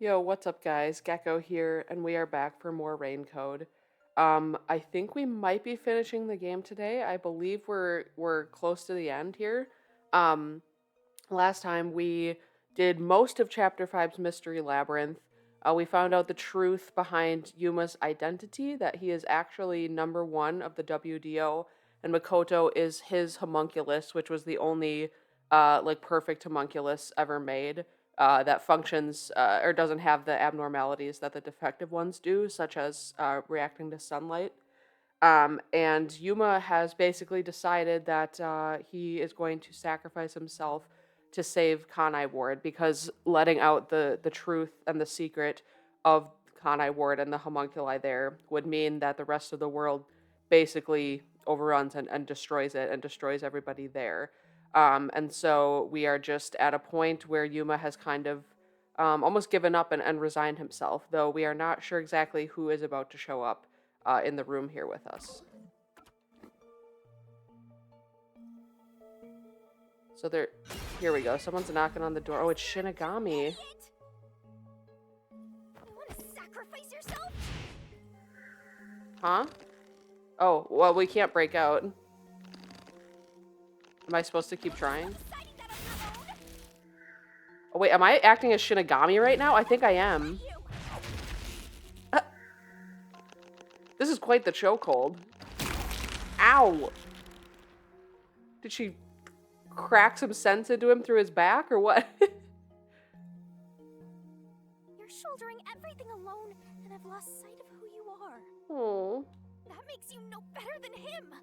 Yo, what's up, guys? Gecko here, and we are back for more Rain Code. I think we might be finishing the game today. I believe we're close to the end here. Um, Last time we did most of Chapter Five's Mystery Labyrinth. We found out the truth behind Yuma's identity, that he is actually number one of the WDO, and Makoto is his homunculus, which was the only perfect homunculus ever made that functions or doesn't have the abnormalities that the defective ones do, such as reacting to sunlight. And Yuma has basically decided that he is going to sacrifice himself to save Kanai Ward because letting out the truth and the secret of Kanai Ward and the homunculi there would mean that the rest of the world basically overruns and destroys it and destroys everybody there. And so we are just at a point where Yuma has kind of almost given up and resigned himself, though we are not sure exactly who is about to show up in the room here with us. So there, here we go. Someone's knocking on the door. Oh, it's Shinigami. You want to sacrifice yourself? Huh? Oh, well, we can't break out. Am I supposed to keep trying? Oh, wait, am I acting as Shinigami right now? I think I am. This is quite the chokehold. Ow! Did she crack some sense into him through his back, or what? You're shouldering everything alone, and I've lost sight of who you are. Oh. That makes you no better than him.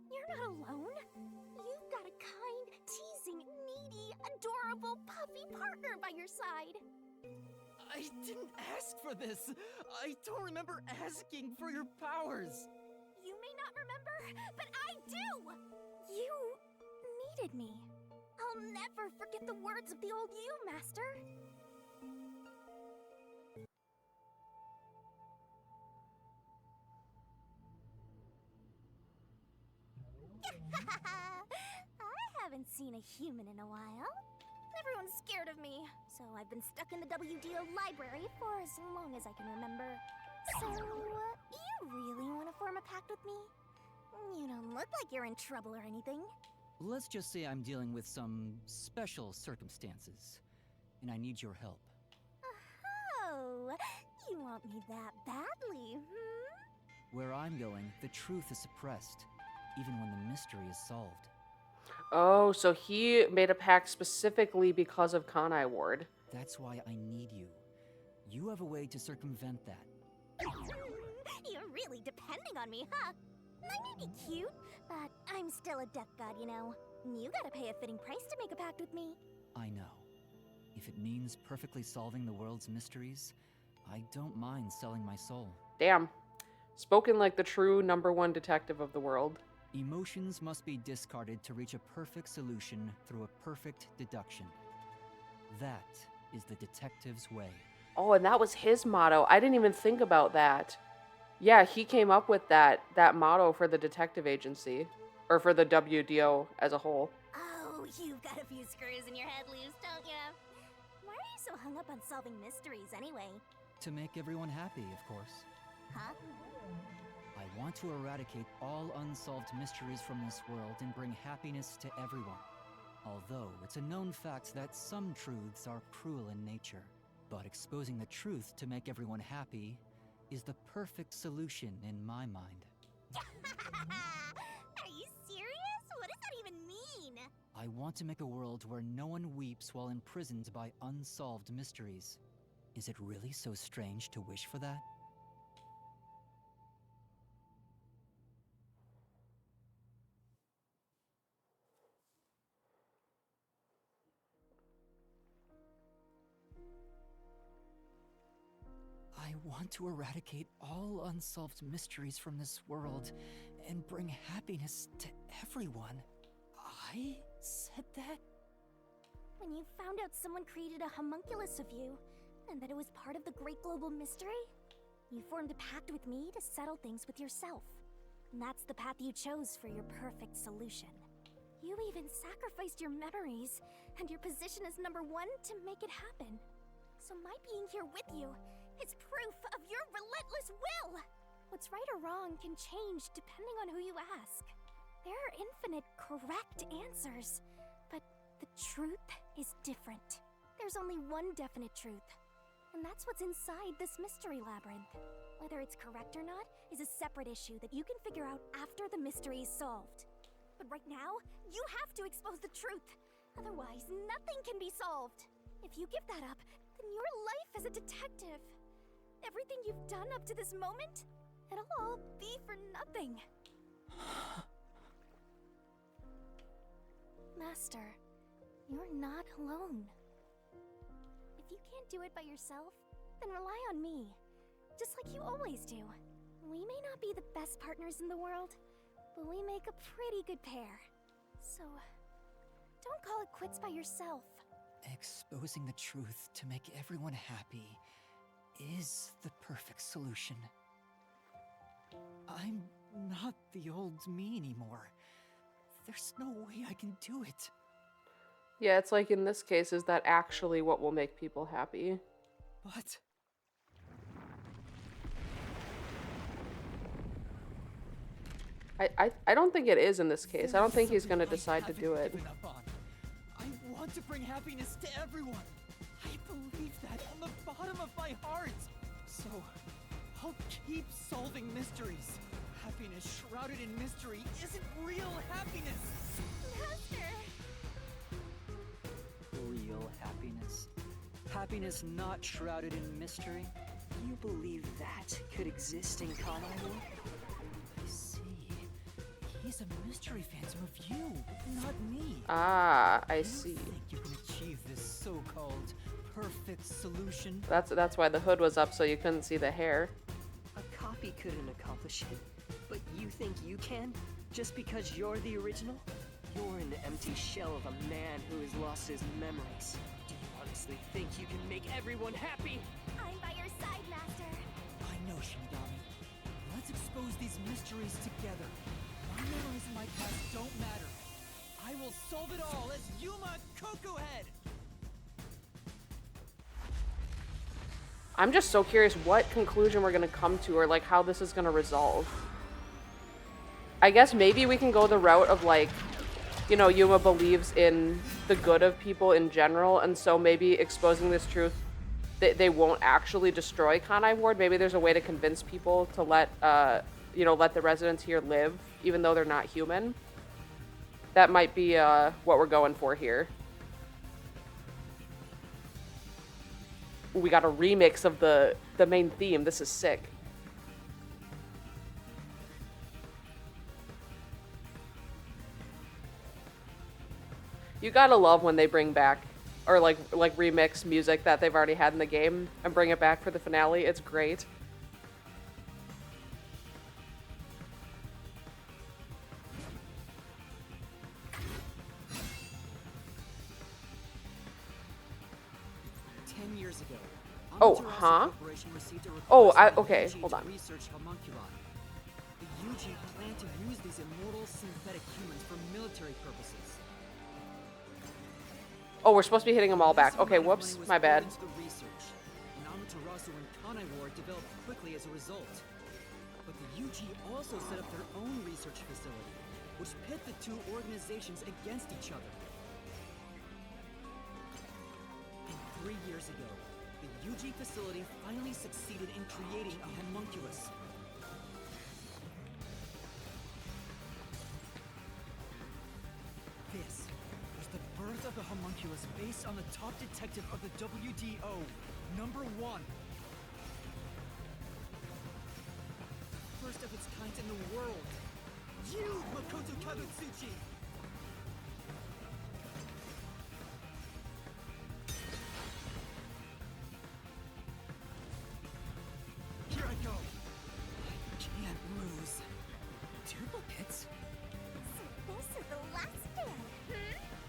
You're not alone. You've got a kind, teasing, needy, adorable, puppy partner by your side. I didn't ask for this. I don't remember asking for your powers. You may not remember, but I do. You needed me. I'll never forget the words of the old you, Master. I haven't seen a human in a while. Everyone's scared of me, so I've been stuck in the WDO library for as long as I can remember. So, you really want to form a pact with me? You don't look like you're in trouble or anything. Let's just say I'm dealing with some special circumstances, and I need your help. Oh, you want me that badly, hmm? Where I'm going, the truth is suppressed, even when the mystery is solved. Oh, so he made a pact specifically because of Kanai Ward. That's why I need you. You have a way to circumvent that. You're really depending on me, huh? I may be cute, but I'm still a death god, you know. You gotta pay a fitting price to make a pact with me. I know. If it means perfectly solving the world's mysteries, I don't mind selling my soul. Damn. Spoken like the true number one detective of the world. Emotions must be discarded to reach a perfect solution through a perfect deduction. That is the detective's way. Oh, and that was his motto. I didn't even think about that. Yeah, he came up with that motto for the detective agency, or for the WDO as a whole. Oh, you've got a few screws in your head loose, don't you? Why are you so hung up on solving mysteries anyway? To make everyone happy, of course. Huh? I want to eradicate all unsolved mysteries from this world and bring happiness to everyone. Although it's a known fact that some truths are cruel in nature. But exposing the truth to make everyone happy is the perfect solution in my mind. Are you serious? What does that even mean? I want to make a world where no one weeps while imprisoned by unsolved mysteries. Is it really so strange to wish for that? I want to eradicate all unsolved mysteries from this world and bring happiness to everyone. I said that? When you found out someone created a homunculus of you, and that it was part of the great global mystery, you formed a pact with me to settle things with yourself. And that's the path you chose for your perfect solution. You even sacrificed your memories and your position as number one to make it happen. So my being here with you is proof of your relentless will. What's right or wrong can change depending on who you ask. There are infinite correct answers, but the truth is different. There's only one definite truth, and that's what's inside this mystery labyrinth. Whether it's correct or not is a separate issue that you can figure out after the mystery is solved. But right now, you have to expose the truth. Otherwise, nothing can be solved. If you give that up, then your life as a detective, everything you've done up to this moment, it'll all be for nothing. Master, you're not alone. If you can't do it by yourself, then rely on me. Just like you always do. We may not be the best partners in the world, but we make a pretty good pair. So, don't call it quits by yourself. Exposing the truth to make everyone happy is the perfect solution. I'm not the old me anymore. There's no way I can do it. Yeah, it's like in this case, is that actually what will make people happy? But... I don't think it is in this case. I don't think he's gonna decide to do it. I want to bring happiness to everyone. I believe that from the bottom of my heart. So, I'll keep solving mysteries. Happiness shrouded in mystery isn't real happiness. Master! Real happiness? Happiness not shrouded in mystery? You believe that could exist in Kanai? I see. He's a mystery phantom of you, not me. Ah, I You see. think you can achieve this so-called perfect solution? That's why the hood was up, so you couldn't see the hair. A copy couldn't accomplish it, but you think you can? Just because you're the original? You're an empty shell of a man who has lost his memories. Do you honestly think you can make everyone happy? I'm by your side, Master. I know, Shinigami. Let's expose these mysteries together. My memories in my past don't matter. I will solve it all as Yuma Kokuhead! I'm just so curious what conclusion we're gonna come to, or like how this is gonna resolve. I guess maybe we can go the route of like, you know, Yuma believes in the good of people in general, and so maybe exposing this truth, they won't actually destroy Kanai Ward. Maybe there's a way to convince people to let, you know, let the residents here live, even though they're not human. That might be what we're going for here. We got a remix of the main theme. This is sick. You gotta love when they bring back, or like remix music that they've already had in the game and bring it back for the finale. It's great. Years ago, Oh, Amaterasu huh? Corporation received a request Oh, from the okay, UG hold to on. research homunculi. The UG planned to use these immortal synthetic humans for military purposes. Oh, we're supposed to be hitting them all back. Massive Okay, amount of whoops, money was my bad. poured into the research, and Amaterasu and Kanai Ward developed quickly as a result. But the UG also set up their own research facility, which pit the two organizations against each other. And 3 years ago, the UG facility finally succeeded in creating a homunculus. This was the birth of the homunculus based on the top detective of the WDO, number 1. First of its kind in the world. You, Makoto Kabutsuchi! Here I go. I can't lose. Duplicates? So this is the last stand,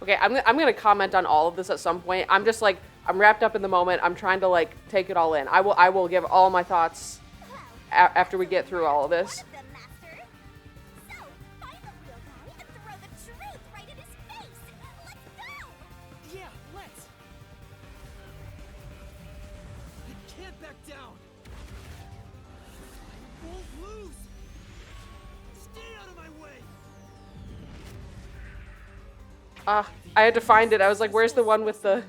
Okay, I'm gonna comment on all of this at some point. I'm just like, I'm wrapped up in the moment. I'm trying to like take it all in. I will give all my thoughts Well, after we get through all of this. one of them, Master. So, find the real guy and throw the truth right in his face. Let's go! Yeah, let's! can't back down! I won't lose! Stay out of my way! I had to find it. I was like, where's the one with the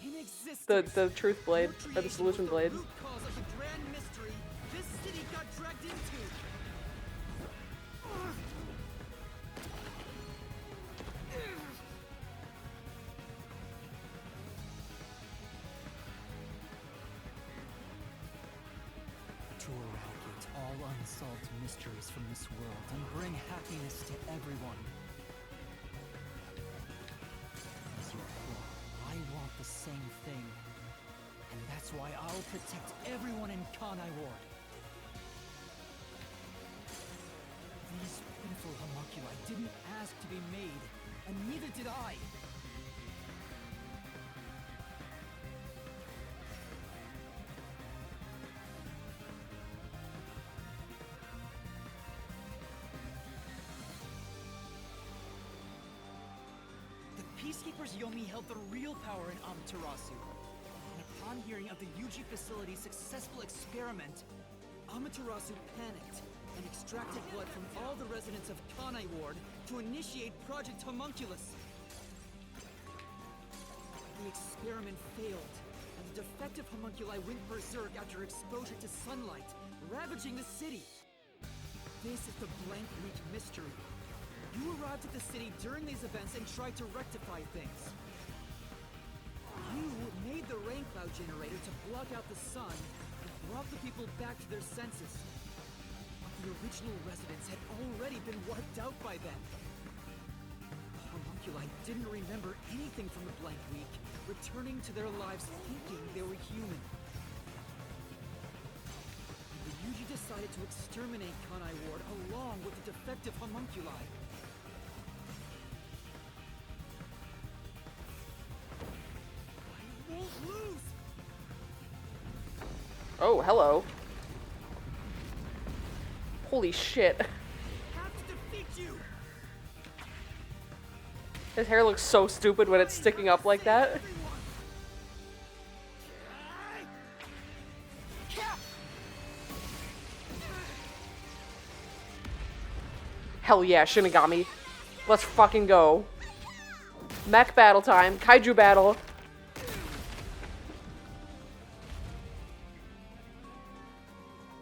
In existence, the truth blade your or the creation solution was the blade? root cause of the grand mystery this city got dragged into. To eradicate all unsolved mysteries from this world and bring happiness to everyone. As your core, I want the same thing. And that's why I'll protect everyone in Kanai Ward. These pitiful homunculi didn't ask to be made, and neither did I. The Peacekeepers Yomi held the real power in Amaterasu. And upon hearing of the Yuji facility's successful experiment, Amaterasu panicked and extracted blood from all the residents of Kanai Ward to initiate Project Homunculus. The experiment failed, and the defective homunculi went berserk after exposure to sunlight, ravaging the city. This is the Blank Week mystery. You arrived at the city during these events and tried to rectify things. You made the rain cloud generator to block out the sun and brought the people back to their senses. But the original residents had already been wiped out by then. The homunculi didn't remember anything from the Blank Week, returning to their lives thinking they were human. The Yuji decided to exterminate Kanai Ward along with the defective homunculi. I won't lose! Oh, hello. Holy shit. I have to defeat you! His hair looks so stupid when it's sticking up like that. Everyone! Hell yeah, Shinigami. Let's fucking go. Mech battle time. Kaiju battle.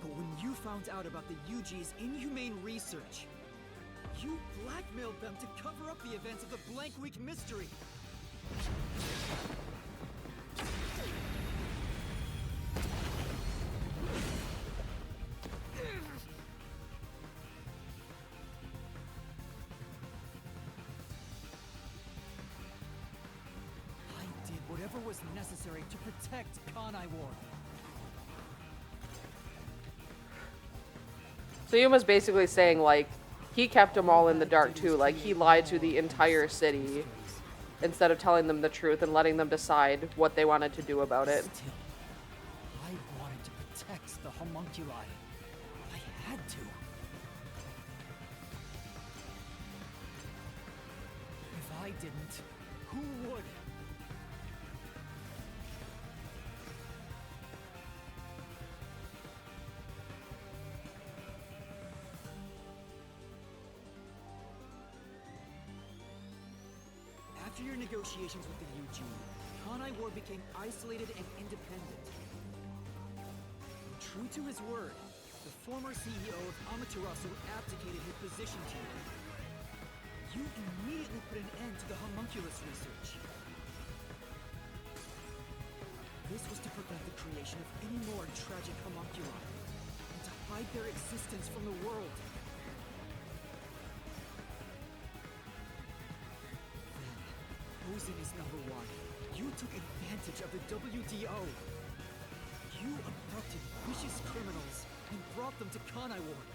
But when you found out about the Yuji's inhumane research, you blackmailed them to cover up the events of the Blank Week mystery. I did whatever was necessary to protect Kanai Ward. So Yuma's basically saying, like, he kept them all in the dark too. Like, he lied to the entire city instead of telling them the truth and letting them decide what they wanted to do about it. Still, I wanted to protect the homunculi. I had to. If I didn't, who would? After your negotiations with the Yuji, Kanai Ward became isolated and independent. True to his word, the former CEO of Amaterasu abdicated his position to you. You immediately put an end to the homunculus research. This was to prevent the creation of any more tragic homunculi, and to hide their existence from the world. Poison is number one. You took advantage of the WDO. You abducted vicious criminals and brought them to Kanai Ward.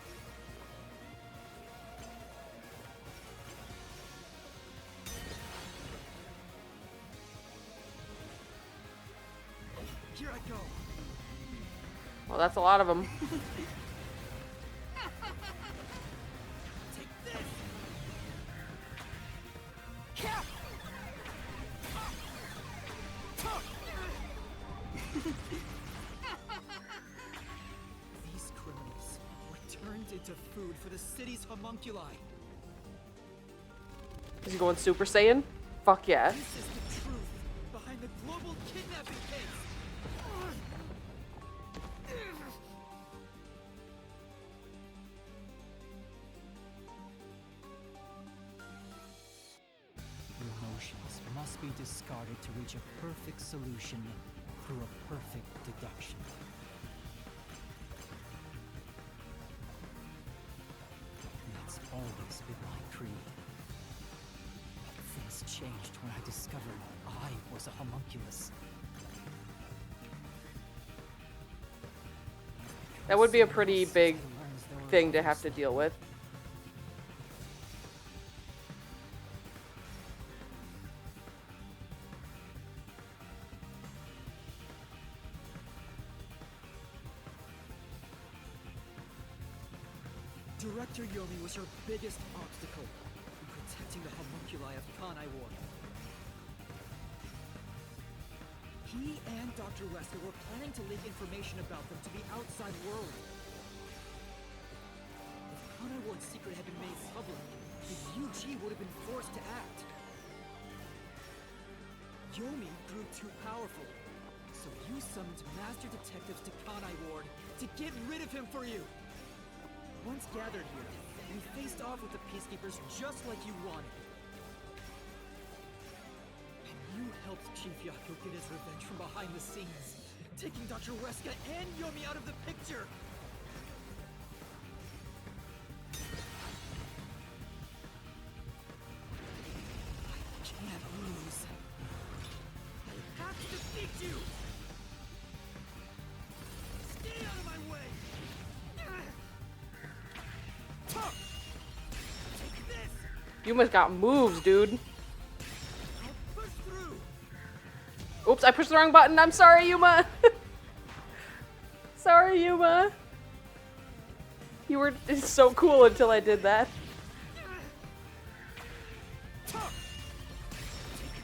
Here I go. Well, that's a lot of them. Take this. turned into food for the city's homunculi. Is he going Super Saiyan? Fuck yeah. This is the truth behind the global kidnapping case. Emotions must be discarded to reach a perfect solution through a perfect deduction. That's always been my creed. Things changed when I discovered I was a homunculus. That would be a pretty Since big I learned there were thing to have others to like deal me. with. Director Yomi was her biggest obstacle in protecting the homunculi of Kanai Ward. He and Dr. Wesker were planning to leak information about them to the outside world. If Kanai Ward's secret had been made public, the UG would have been forced to act. Yomi grew too powerful, so you summoned master detectives to Kanai Ward to get rid of him for you. Once gathered here, we faced off with the Peacekeepers just like you wanted. And you helped Chief Yako get his revenge from behind the scenes, taking Dr. Weska and Yomi out of the picture. I can't lose. I have to defeat you! Stay out of my way! Take this! You must got moves, dude. I'll push through! Oops, I pushed the wrong button. I'm sorry, Yuma. Sorry, Yuma. You were so cool until I did that. Take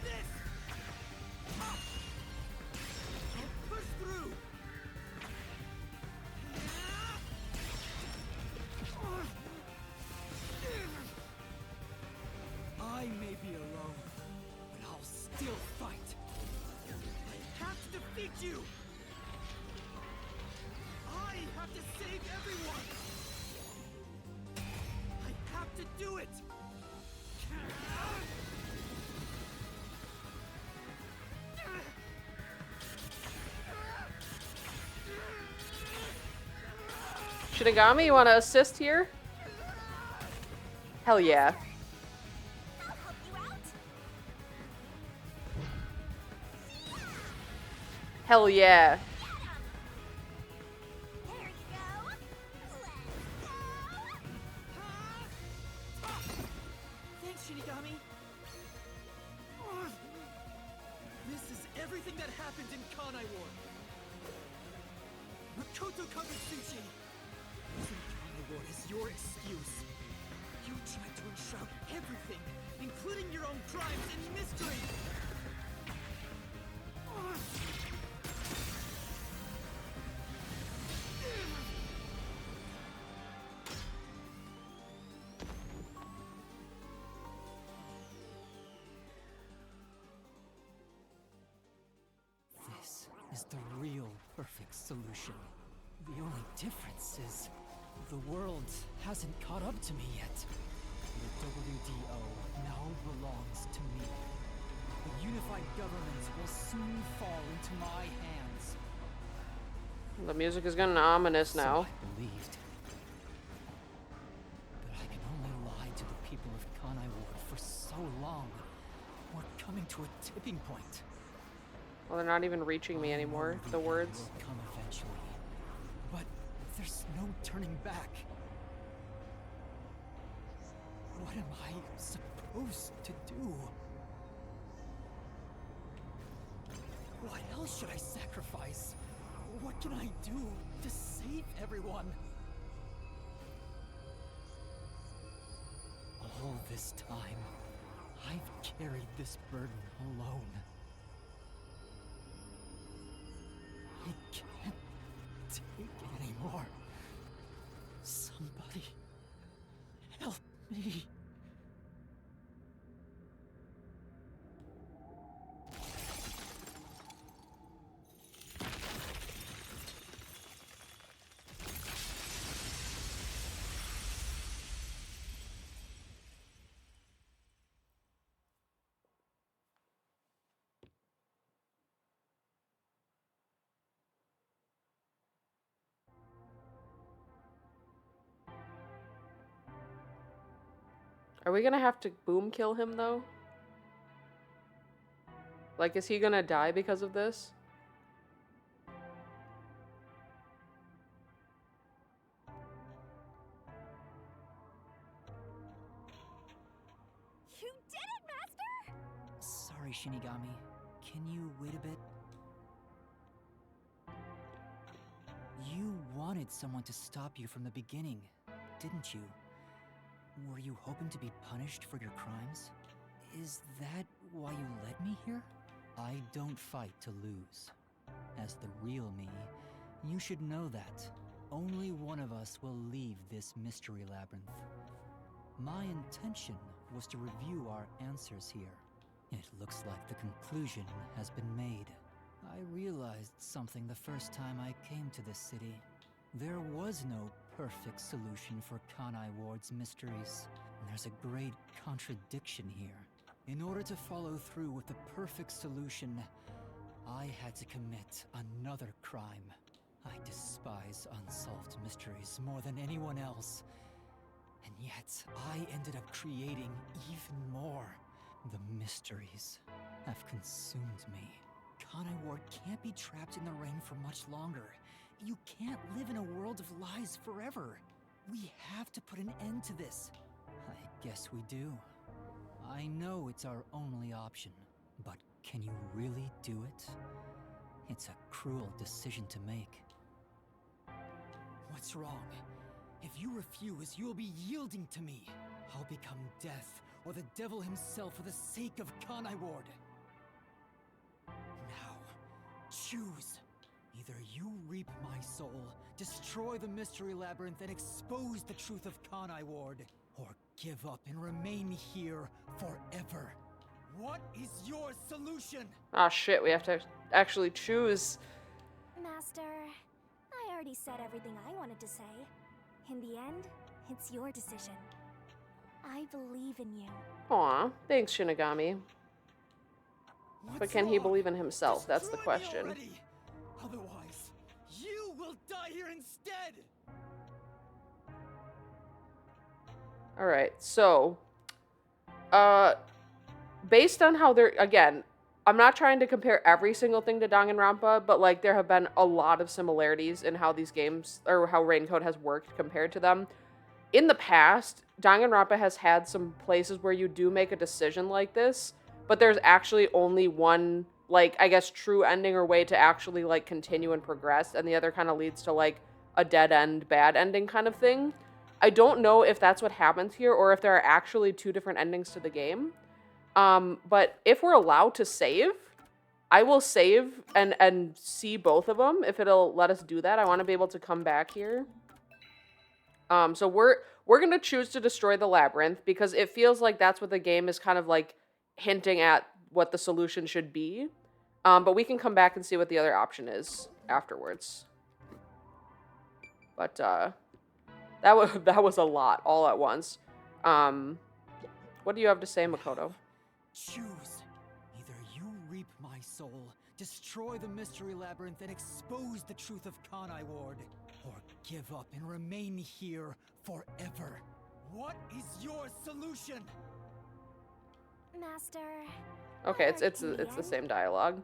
this! I'll push through! I may be alone, but I'll still fight. I have to defeat you! I have to save everyone! I have to do it! Shinigami, you want to assist here? Hell yeah. I'll help you out. Hell yeah. There you go. Let's go. Thanks, Shinigami. This is everything that happened in Kanai War. Makoto Kamitsuchi. Using Kanai War is your excuse. You tried to enshroud everything, including your own crimes, in mystery. This is the real perfect solution. The only difference is the world hasn't caught up to me yet. The WDO now belongs to me. The unified government will soon fall into my hands. The music is getting ominous So now. I believed. But I can only lie to the people of Kanai Ward for so long. We're coming to a tipping point. Well, they're not even reaching me anymore, the words. Will come eventually. But there's no turning back. What am I supposed to do? What else should I sacrifice? What can I do to save everyone? All this time, I've carried this burden alone. I can't take it anymore. Somebody Are we gonna have to boom kill him, though? Like, is he gonna die because of this? You did it, Master! Sorry, Shinigami. Can you wait a bit? You wanted someone to stop you from the beginning, didn't you? Were you hoping to be punished for your crimes? Is that why you led me here? I don't fight to lose. As the real me, you should know that only one of us will leave this mystery labyrinth. My intention was to review our answers here. It looks like the conclusion has been made. I realized something the first time I came to this city. There was no perfect solution for Kanai Ward's mysteries. There's a great contradiction here. In order to follow through with the perfect solution, I had to commit another crime. I despise unsolved mysteries more than anyone else. And yet, I ended up creating even more. The mysteries have consumed me. Kanai Ward can't be trapped in the rain for much longer. You can't live in a world of lies forever. We have to put an end to this. I guess we do. I know it's our only option, but can you really do it? It's a cruel decision to make. What's wrong? If you refuse, you will be yielding to me. I'll become death, or the devil himself for the sake of Kanai Ward. Now, choose. Either you reap my soul, destroy the Mystery Labyrinth, and expose the truth of Kanai Ward, or give up and remain here forever. What is your solution? Ah, shit, we have to actually choose. Master, I already said everything I wanted to say. In the end, it's your decision. I believe in you. Aw, thanks, Shinigami. But What's can he wrong? believe in himself? That's the Destroy me question. already. Otherwise, you will die here instead. Alright, so, based on how they're, again, I'm not trying to compare every single thing to Danganronpa, but, like, there have been a lot of similarities in how these games, or how Raincode has worked compared to them. In the past, Danganronpa has had some places where you do make a decision like this, but there's actually only one, like, I guess, true ending or way to actually, like, continue and progress, and the other kind of leads to, like, a dead end, bad ending kind of thing. I don't know if that's what happens here, or if there are actually two different endings to the game. But if we're allowed to save, I will save and see both of them, if it'll let us do that. I want to be able to come back here. So we're going to choose to destroy the labyrinth, because it feels like that's what the game is kind of, like, hinting at what the solution should be. But we can come back and see what the other option is afterwards. But, that was a lot, all at once. What do you have to say, Makoto? Choose. Either you reap my soul, destroy the Mystery Labyrinth, and expose the truth of Kanai Ward, or give up and remain here forever. What is your solution? Master. Okay, I it's already the am. same dialogue.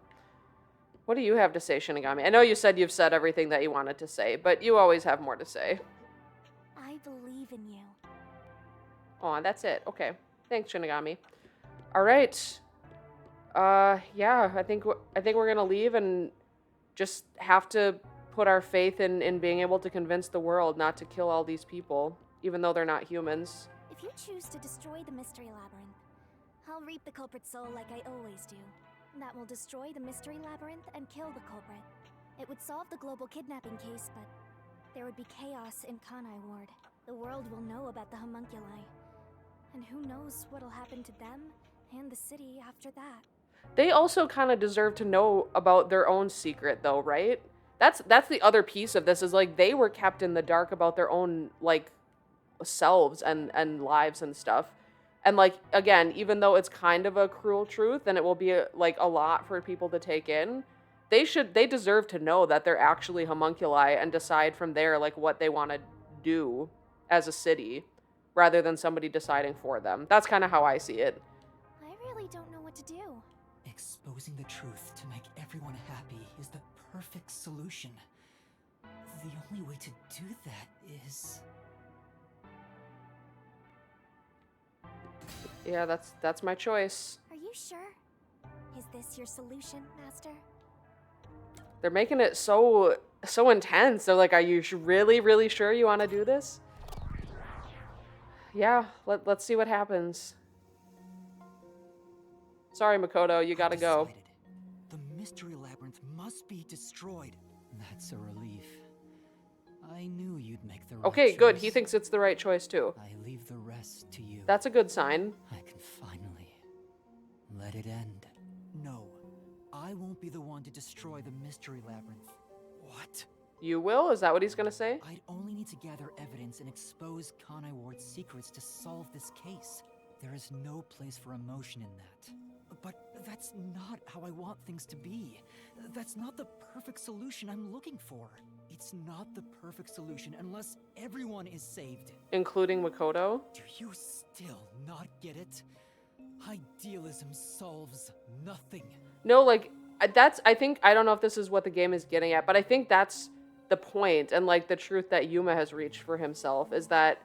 What do you have to say, Shinigami? I know you said you've said everything that you wanted to say, but you always have more to say. I believe in you. Aw, that's it. Okay. Thanks, Shinigami. All right. Yeah, I think we're gonna leave and just have to put our faith in being able to convince the world not to kill all these people, even though they're not humans. If you choose to destroy the Mystery Labyrinth, I'll reap the culprit's soul like I always do. That will destroy the Mystery Labyrinth and kill the culprit. It would solve the global kidnapping case, but there would be chaos in Kanai Ward. The world will know about the homunculi. And who knows what'll happen to them and the city after that. They also kind of deserve to know about their own secret, though, right? That's the other piece of this, is, like, they were kept in the dark about their own, like, selves and lives and stuff. And, like, again, even though it's kind of a cruel truth and it will be, like, a lot for people to take in, they deserve to know that they're actually homunculi and decide from there, like, what they want to do as a city. rather than somebody deciding for them. That's kind of how I see it. I really don't know what to do. Exposing the truth to make everyone happy is the perfect solution. The only way to do that is... Yeah, that's my choice. Are you sure? Is this your solution, Master? They're making it so intense. They're like, are you really sure you want to do this? Yeah, let's see what happens. Sorry, Makoto, you gotta go. Decided. The mystery labyrinth must be destroyed. That's a relief. I knew you'd make the right Okay, good. He choice. thinks it's the right choice too. I leave the rest to you. That's a good sign. I can finally let it end. No, I won't be the one to destroy the mystery labyrinth. What? You will? Is that what he's gonna say? I'd only need to gather evidence and expose Kanai Ward's secrets to solve this case. There is no place for emotion in that. But that's not how I want things to be. That's not the perfect solution I'm looking for. It's not the perfect solution unless everyone is saved. Including Makoto? Do you still not get it? Idealism solves nothing. No, like, I think, I don't know if this is what the game is getting at, but I think that's the point, and like the truth that Yuma has reached for himself is that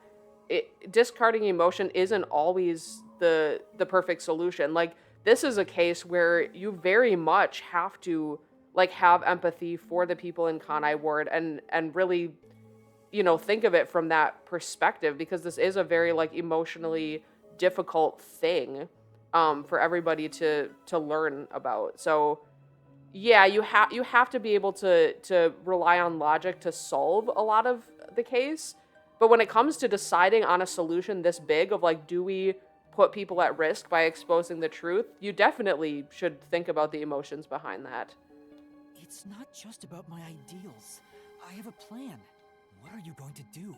discarding emotion isn't always the perfect solution. Like, this is a case where you very much have to like have empathy for the people in Kanai Ward and really, you know, think of it from that perspective, because this is a very like emotionally difficult thing for everybody to learn about. So yeah, you have to be able to rely on logic to solve a lot of the case. But when it comes to deciding on a solution this big of like, do we put people at risk by exposing the truth, you definitely should think about the emotions behind that. It's not just about my ideals. I have a plan. What are you going to do?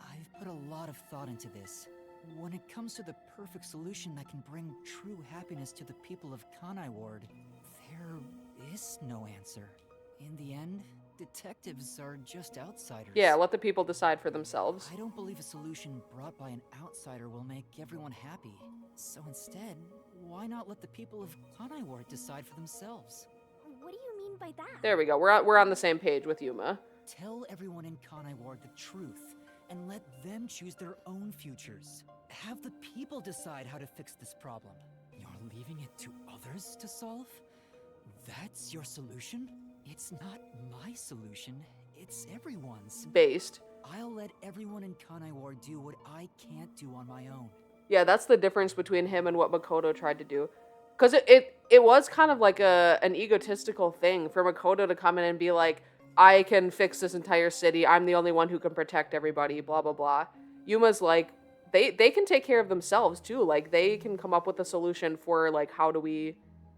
I've put a lot of thought into this. When it comes to the perfect solution that can bring true happiness to the people of Kanai Ward, there is no answer. In the end, detectives are just outsiders. Yeah, let the people decide for themselves. I don't believe a solution brought by an outsider will make everyone happy. So instead, why not let the people of Kanai Ward decide for themselves? What do you mean by that? There we go. We're on the same page with Yuma. Tell everyone in Kanai Ward the truth, and let them choose their own futures. Have the people decide how to fix this problem. You're leaving it to others to solve? That's your solution? It's not my solution, it's everyone's. Based. I'll let everyone in Kanai Ward do what I can't do on my own. Yeah, that's the difference between him and what Makoto tried to do. Because it was kind of like an egotistical thing for Makoto to come in and be like, I can fix this entire city, I'm the only one who can protect everybody, blah, blah, blah. Yuma's like, they can take care of themselves too. Like, they can come up with a solution for, like,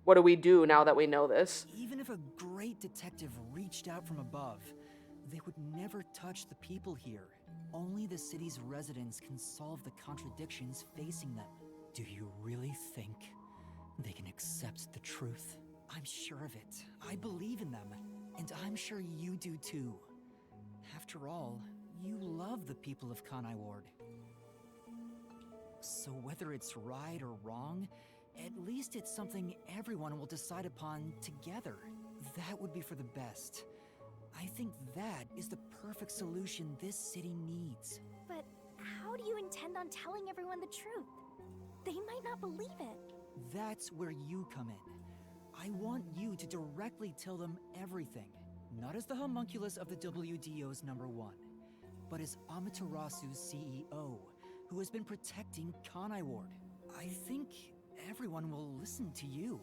what do we do now that we know this? Even if a great detective reached out from above, they would never touch the people here. Only the city's residents can solve the contradictions facing them. Do you really think they can accept the truth? I'm sure of it. I believe in them. And I'm sure you do too. After all, you love the people of Kanai Ward. So whether it's right or wrong, at least it's something everyone will decide upon together. That would be for the best. I think that is the perfect solution this city needs. But how do you intend on telling everyone the truth? They might not believe it. That's where you come in. I want you to directly tell them everything. Not as the homunculus of the WDO's #1, but as Amaterasu's CEO, who has been protecting Kanai Ward. I think everyone will listen to you.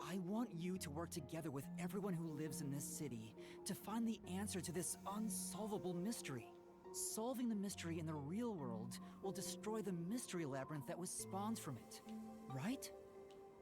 I want you to work together with everyone who lives in this city to find the answer to this unsolvable mystery. Solving the mystery in the real world will destroy the mystery labyrinth that was spawned from it, right?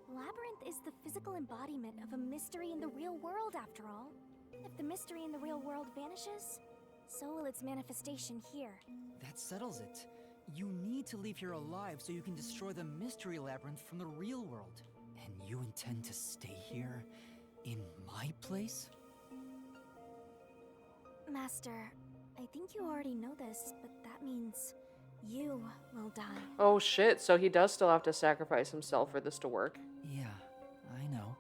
Labyrinth is the physical embodiment of a mystery in the real world, after all. If the mystery in the real world vanishes, so will its manifestation here. That settles it. You need to leave here alive so you can destroy the mystery labyrinth from the real world. And you intend to stay here, in my place? Master, I think you already know this, but that means you will die. Oh shit, so he does still have to sacrifice himself for this to work. Yeah, I know.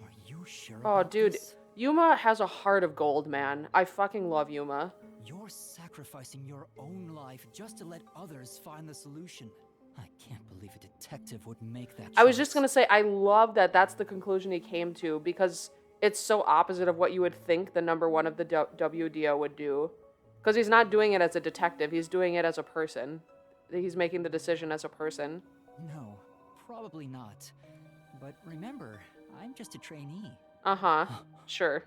Are you sure Oh, about dude, this? Yuma has a heart of gold, man. I fucking love Yuma. You're sacrificing your own life just to let others find the solution. I can't believe a detective would make that choice. I was just gonna say, I love that that's the conclusion he came to, because it's so opposite of what you would think the number one of the WDO would do. Because he's not doing it as a detective, he's doing it as a person. He's making the decision as a person. No, probably not. But remember, I'm just a trainee. Uh-huh, sure.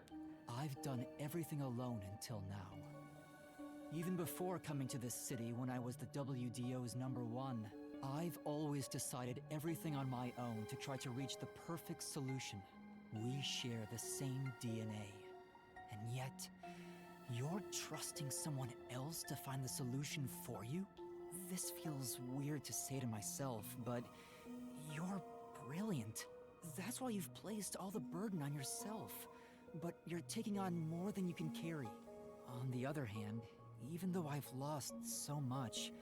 I've done everything alone until now. Even before coming to this city when I was the WDO's #1, I've always decided everything on my own to try to reach the perfect solution. We share the same DNA. And yet, you're trusting someone else to find the solution for you? This feels weird to say to myself, but you're brilliant. That's why you've placed all the burden on yourself. But you're taking on more than you can carry. On the other hand, even though I've lost so much,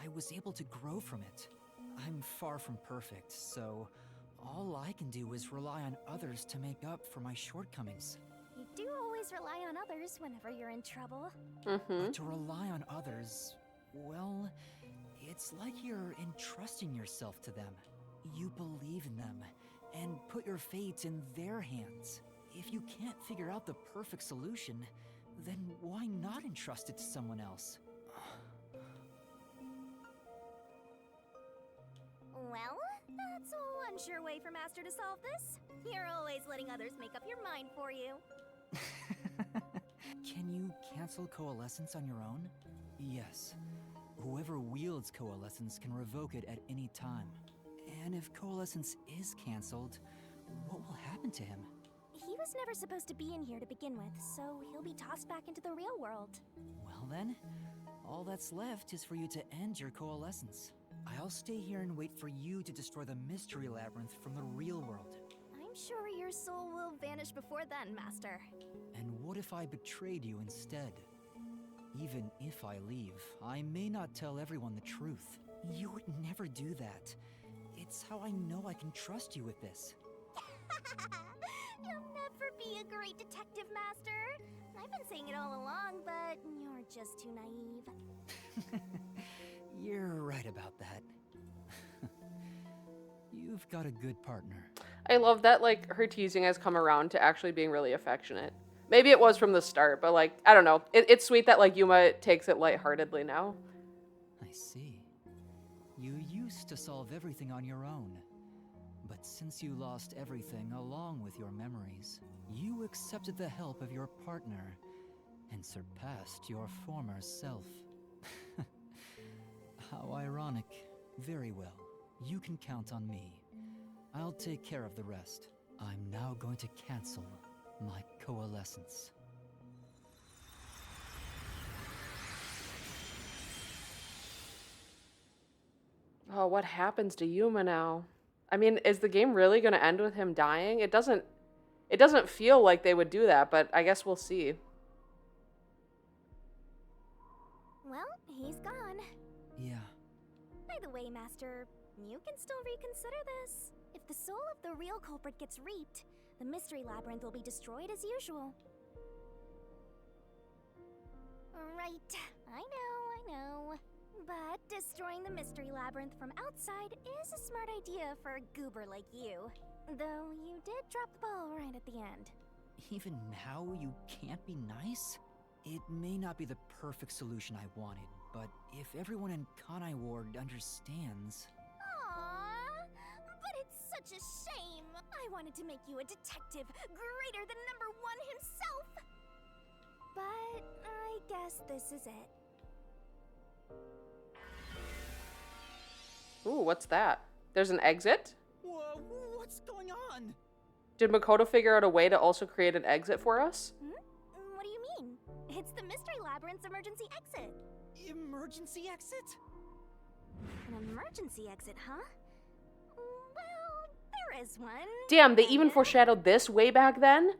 I was able to grow from it. I'm far from perfect, so all I can do is rely on others to make up for my shortcomings. You do always rely on others whenever you're in trouble. Mm-hmm. But to rely on others, well, it's like you're entrusting yourself to them. You believe in them, and put your fate in their hands. If you can't figure out the perfect solution, then why not entrust it to someone else? Well, that's one sure way for Master to solve this. You're always letting others make up your mind for you. Can you cancel Coalescence on your own? Yes. Whoever wields Coalescence can revoke it at any time. And if Coalescence is cancelled, what will happen to him? He was never supposed to be in here to begin with, so he'll be tossed back into the real world. Well then, all that's left is for you to end your Coalescence. I'll stay here and wait for you to destroy the Mystery Labyrinth from the real world. I'm sure your soul will vanish before then, Master. And what if I betrayed you instead? Even if I leave, I may not tell everyone the truth. You would never do that. It's how I know I can trust you with this. You'll never be a great detective, Master. I've been saying it all along, but you're just too naive. You're right about that. You've got a good partner. I love that, like, her teasing has come around to actually being really affectionate. Maybe it was from the start, but, like, I don't know. It's sweet that, like, Yuma takes it lightheartedly now. I see. You used to solve everything on your own. But since you lost everything along with your memories, you accepted the help of your partner and surpassed your former self. How ironic. Very well. You can count on me. I'll take care of the rest. I'm now going to cancel my Coalescence. Oh, what happens to Yuma now? I mean, is the game really going to end with him dying? It doesn't feel like they would do that, but I guess we'll see. Well, he's gone. Yeah. By the way, Master, you can still reconsider this. If the soul of the real culprit gets reaped, the Mystery Labyrinth will be destroyed as usual. Right, I know. But destroying the Mystery Labyrinth from outside is a smart idea for a goober like you. Though you did drop the ball right at the end. Even now you can't be nice? It may not be the perfect solution I wanted, but if everyone in Kanai Ward understands... Aww, but it's such a shame. I wanted to make you a detective greater than #1 himself. But I guess this is it. Ooh, what's that? There's an exit? Whoa, what's going on? Did Makoto figure out a way to also create an exit for us? What do you mean? It's the Mystery Labyrinth's emergency exit. Emergency exit? An emergency exit, huh? Well, there is one. Damn, they even kinda. foreshadowed this way back then?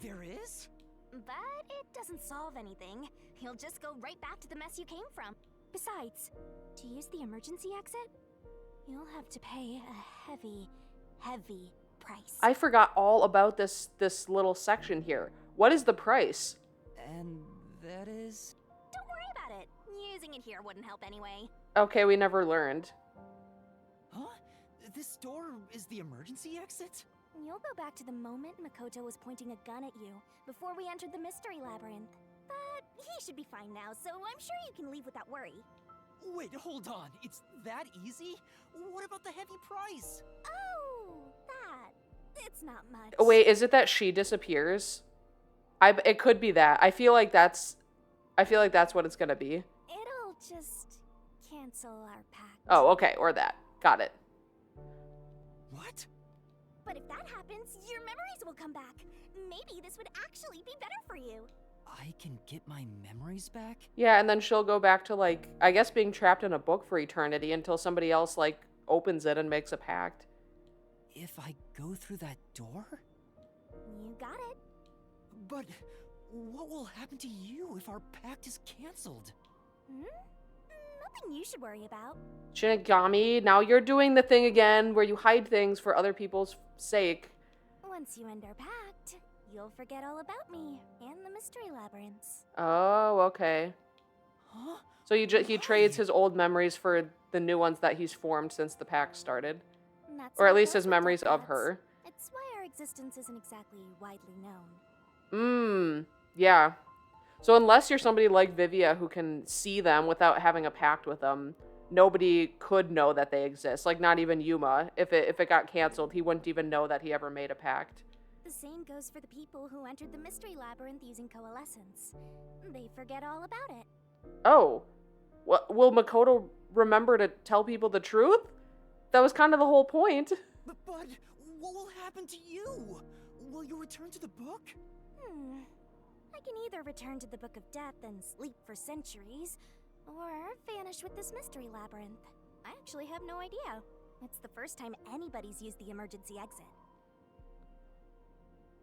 There is? But it doesn't solve anything. You'll just go right back to the mess you came from. Besides, to use the emergency exit, you'll have to pay a heavy, heavy price. I forgot all about this little section here. What is the price? And that is. Don't worry about it. Using it here wouldn't help anyway. Okay, we never learned. Huh? This door is the emergency exit? You'll go back to the moment Makoto was pointing a gun at you before we entered the mystery labyrinth. But he should be fine now, so I'm sure you can leave without worry. Wait, hold on. It's that easy? What about the heavy price? Oh, that. It's not much. Oh, wait, is it that she disappears? It could be that. I feel like that's what it's gonna be. It'll just cancel our pact. Oh, okay, or that. Got it. What? But if that happens, your memories will come back. Maybe this would actually be better for you. I can get my memories back? Yeah, and then she'll go back to, like, I guess being trapped in a book for eternity until somebody else, like, opens it and makes a pact. If I go through that door? You got it. But what will happen to you if our pact is canceled? Nothing you should worry about. Shinigami, now you're doing the thing again where you hide things for other people's sake. Once you end our pact, you'll forget all about me and the mystery labyrinths. Oh, okay. Huh? So he trades Why? his old memories for the new ones that he's formed since the pact started. And that's Or how at it least goes his with memories death of pacts. her. It's why our existence isn't exactly widely known. Yeah. So unless you're somebody like Vivia who can see them without having a pact with them, nobody could know that they exist. Like, not even Yuma. If it got canceled, he wouldn't even know that he ever made a pact. The same goes for the people who entered the mystery labyrinth using coalescence. They forget all about it. Oh. Will Makoto remember to tell people the truth? That was kind of the whole point. But what will happen to you? Will you return to the book? I can either return to the Book of Death and sleep for centuries, or vanish with this mystery labyrinth. I actually have no idea. It's the first time anybody's used the emergency exit.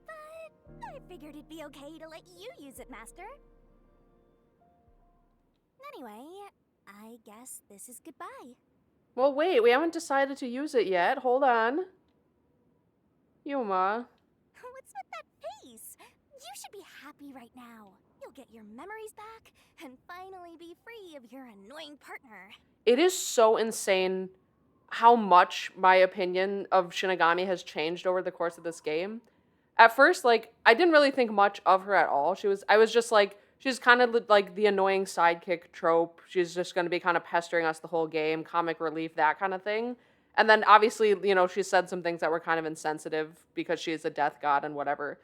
But I figured it'd be okay to let you use it, Master. Anyway, I guess this is goodbye. Well, wait, we haven't decided to use it yet. Hold on. Yuma. What's with that face? You should be happy right now. You'll get your memories back and finally be free of your annoying partner. It is so insane how much my opinion of Shinigami has changed over the course of this game. At first, like, I didn't really think much of her at all. I was just like, she's kind of like the annoying sidekick trope. She's just going to be kind of pestering us the whole game, comic relief, that kind of thing. And then obviously, you know, she said some things that were kind of insensitive because she is a death god and whatever.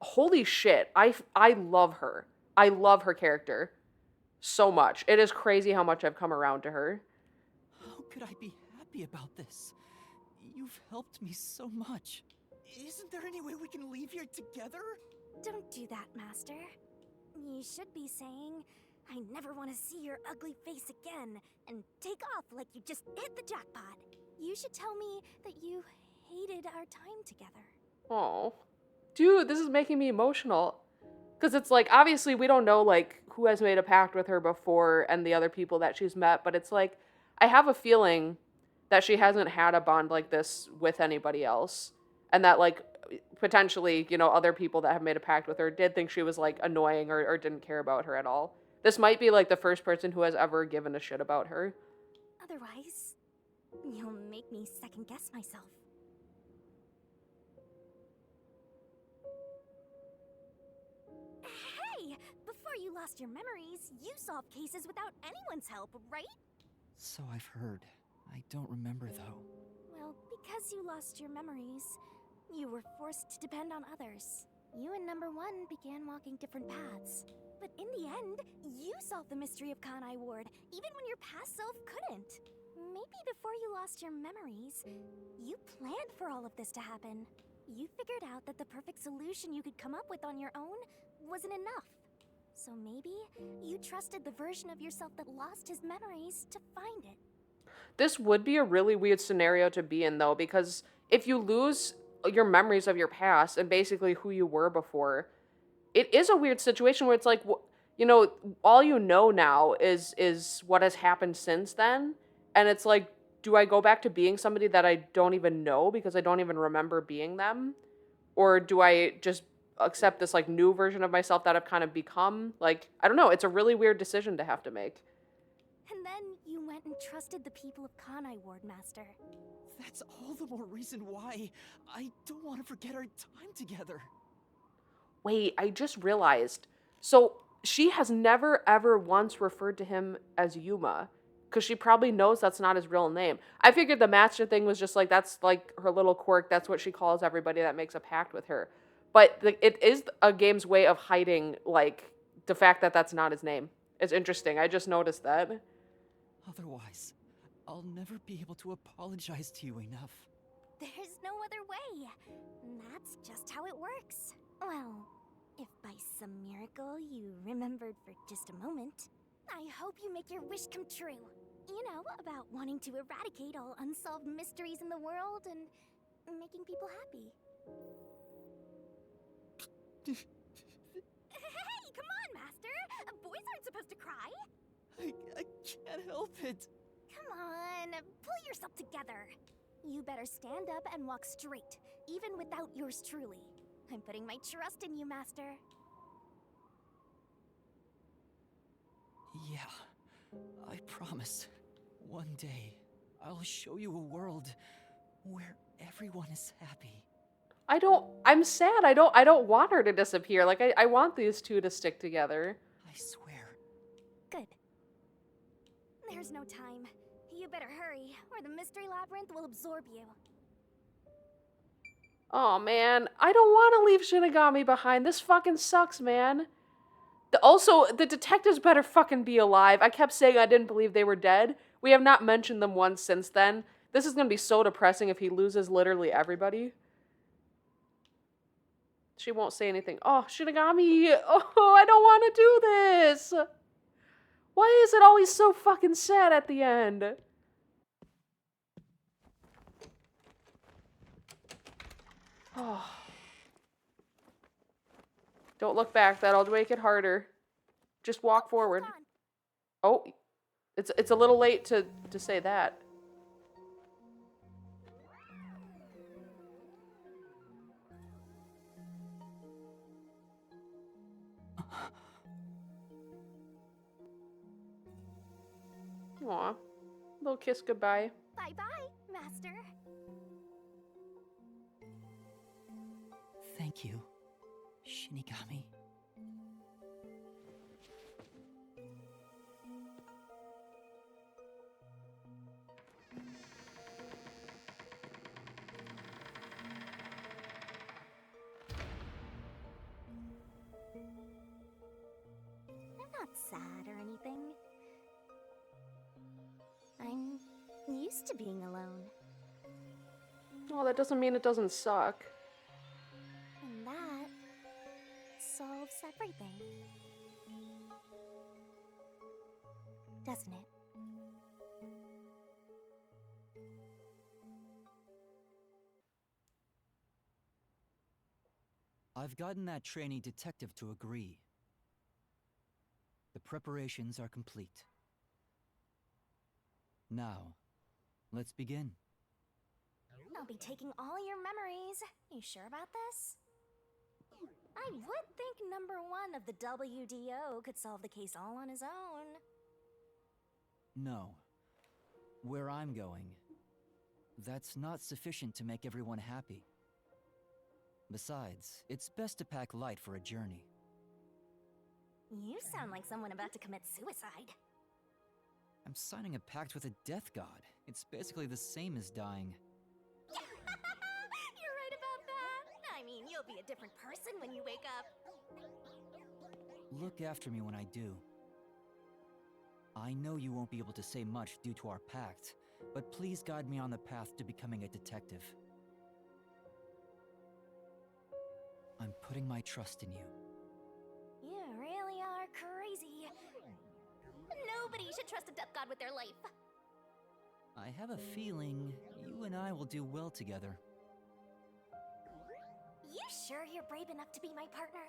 Holy shit. I love her. I love her character so much. It is crazy how much I've come around to her. How could I be happy about this? You've helped me so much. Isn't there any way we can leave here together? Don't do that, Master. You should be saying, I never want to see your ugly face again, and take off like you just hit the jackpot. You should tell me that you hated our time together. Oh, dude, this is making me emotional. Because it's like, obviously we don't know, like, who has made a pact with her before and the other people that she's met, but it's like, I have a feeling that she hasn't had a bond like this with anybody else. And that, like, potentially, you know, other people that have made a pact with her did think she was, like, annoying or didn't care about her at all. This might be, like, the first person who has ever given a shit about her. Otherwise, you'll make me second-guess myself. Hey! Before you lost your memories, you solved cases without anyone's help, right? So I've heard. I don't remember though. Well, because you lost your memories, you were forced to depend on others. You and Number One began walking different paths. But in the end, you solved the mystery of Kanai Ward, even when your past self couldn't. Maybe before you lost your memories, you planned for all of this to happen. You figured out that the perfect solution you could come up with on your own wasn't enough. So maybe you trusted the version of yourself that lost his memories to find it. This would be a really weird scenario to be in, though, because if you lose your memories of your past and basically who you were before, it is a weird situation where it's like, you know, all you know now is what has happened since then, and it's like, do I go back to being somebody that I don't even know because I don't even remember being them? Or do I just accept this like new version of myself that I've kind of become? Like, I don't know, it's a really weird decision to have to make. And then you went and trusted the people of Kanai Ward, Master. That's all the more reason why I don't want to forget our time together. Wait, I just realized. So she has never ever once referred to him as Yuma because she probably knows that's not his real name. I figured the master thing was just like that's like her little quirk. That's what she calls everybody that makes a pact with her. But it is a game's way of hiding like the fact that that's not his name. It's interesting. I just noticed that. Otherwise, I'll never be able to apologize to you enough. There's no other way. That's just how it works. Well, if by some miracle you remembered for just a moment, I hope you make your wish come true. You know, about wanting to eradicate all unsolved mysteries in the world and making people happy. Hey, come on, Master! Boys aren't supposed to cry! I can't help it. Come on, pull yourself together. You better stand up and walk straight, even without yours truly. I'm putting my trust in you, Master. Yeah, I promise. One day, I'll show you a world where everyone is happy. I'm sad. I don't want her to disappear. Like I want these two to stick together. I swear. Good. There's no time. You better hurry, or the Mystery Labyrinth will absorb you. Oh man, I don't want to leave Shinigami behind. This fucking sucks, man. Also, the detectives better fucking be alive. I kept saying I didn't believe they were dead. We have not mentioned them once since then. This is gonna be so depressing if he loses literally everybody. She won't say anything. Oh, Shinigami! Oh, I don't want to do this! Why is it always so fucking sad at the end? Oh. Don't look back. That'll make it harder. Just walk forward. Hold on. Oh, it's a little late to say that. Aw. Little kiss goodbye. Bye-bye, Master. Thank you, Shinigami. I'm not sad or anything. I'm used to being alone, Oh, that doesn't mean it doesn't suck. and that solves everything. Doesn't it? I've gotten that trainee detective to agree. The preparations are complete. Now, let's begin. I'll be taking all your memories. You sure about this? I would think number one of the WDO could solve the case all on his own. No. Where I'm going, that's not sufficient to make everyone happy. Besides, it's best to pack light for a journey. You sound like someone about to commit suicide. I'm signing a pact with a death god. It's basically the same as dying. You're right about that. I mean, you'll be a different person when you wake up. Look after me when I do. I know you won't be able to say much due to our pact, but please guide me on the path to becoming a detective. I'm putting my trust in you. You really are crazy. Nobody should trust a death god with their life. I have a feeling you and I will do well together. You sure you're brave enough to be my partner?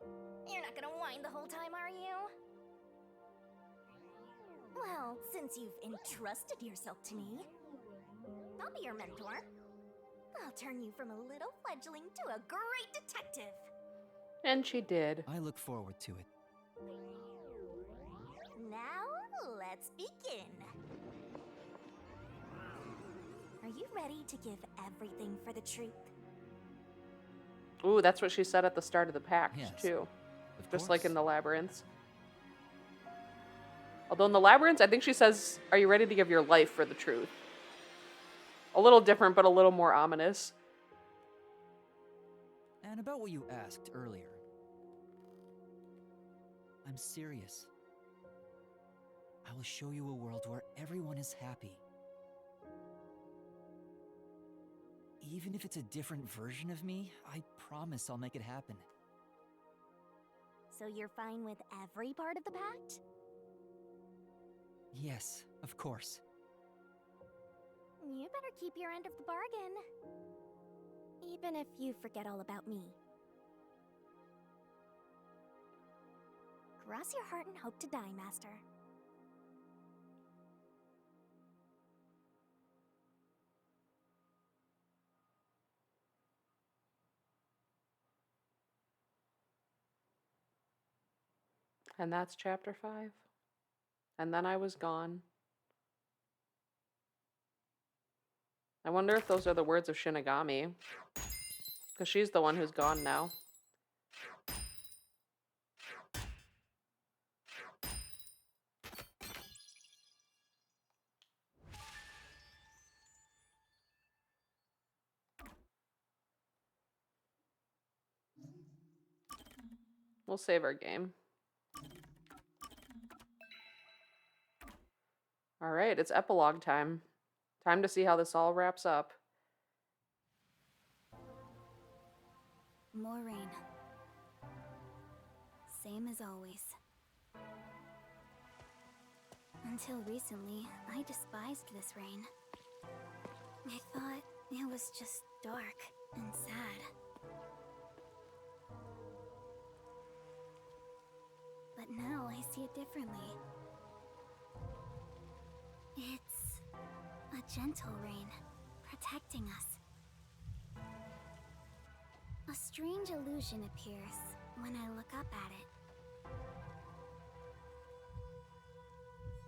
You're not gonna whine the whole time, are you? Well, since you've entrusted yourself to me, I'll be your mentor. I'll turn you from a little fledgling to a great detective. And she did. I look forward to it. Now, let's begin. Are you ready to give everything for the truth? Ooh, that's what she said at the start of the pact, Yes, too. Of Just like in course. the labyrinth. Although in the labyrinth, I think she says, "Are you ready to give your life for the truth?" A little different, but a little more ominous. And about what you asked earlier. I'm serious. I will show you a world where everyone is happy. Even if it's a different version of me, I promise I'll make it happen. So you're fine with every part of the pact? Yes, of course. You better keep your end of the bargain. Even if you forget all about me. Cross your heart and hope to die, Master. And that's chapter 5. And then I was gone. I wonder if those are the words of Shinigami. Because she's the one who's gone now. We'll save our game. Alright, it's epilogue time. Time to see how this all wraps up. More rain. Same as always. Until recently, I despised this rain. I thought it was just dark and sad. But now I see it differently. It's a gentle rain, protecting us. A strange illusion appears when I look up at it.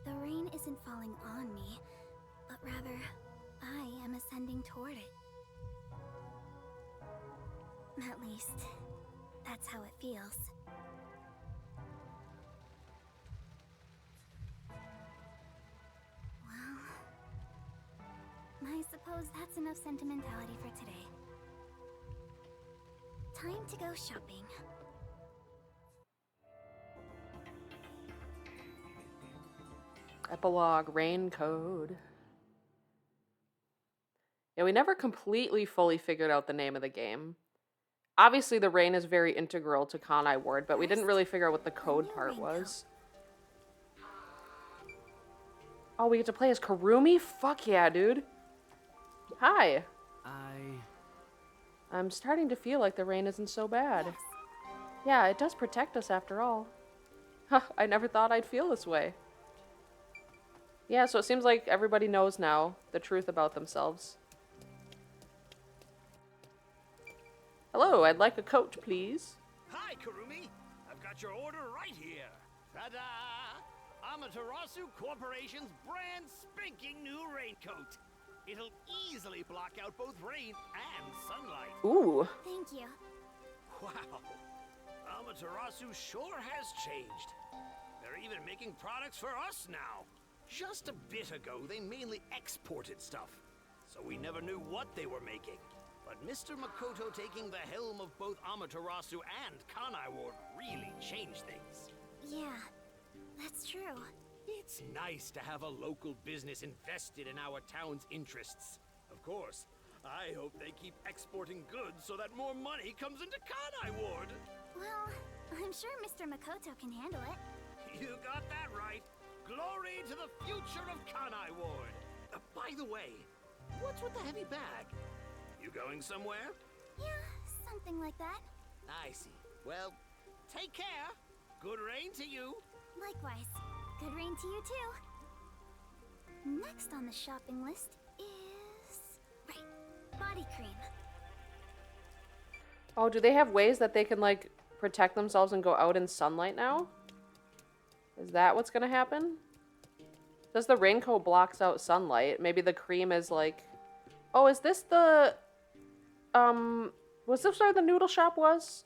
The rain isn't falling on me, but rather, I am ascending toward it. At least, that's how it feels. Well, I suppose that's enough sentimentality for today. Time to go shopping. Epilogue, rain code. Yeah, we never completely fully figured out the name of the game. Obviously, the rain is very integral to Kanai Ward, but we didn't really figure out what the code part was. Oh, we get to play as Karumi? Fuck yeah, dude. Hi. I'm starting to feel like the rain isn't so bad. Yes. Yeah, it does protect us after all. Huh, I never thought I'd feel this way. Yeah, so it seems like everybody knows now the truth about themselves. Hello, I'd like a coat, please. Hi, Karumi. I've got your order right here. Ta-da! Amaterasu Corporation's brand spanking new raincoat. It'll easily block out both rain and sunlight. Ooh. Thank you. Wow. Amaterasu sure has changed. They're even making products for us now. Just a bit ago, they mainly exported stuff, so we never knew what they were making. But Mr. Makoto taking the helm of both Amaterasu and Kanai Ward really changed things. Yeah, that's true. It's nice to have a local business invested in our town's interests. Of course, I hope they keep exporting goods so that more money comes into Kanai Ward. Well, I'm sure Mr. Makoto can handle it. You got that right. Glory to the future of Kanai Ward. By the way, what's with the heavy bag? You going somewhere? Yeah, something like that. I see. Well, take care. Good reign to you. Likewise. Good rain to you too. Next on the shopping list is... right, body cream. Oh, do they have ways that they can, like, protect themselves and go out in sunlight now? Is that what's gonna happen? Does the raincoat blocks out sunlight? Maybe the cream is like... Oh, is this the... Was this where the noodle shop was?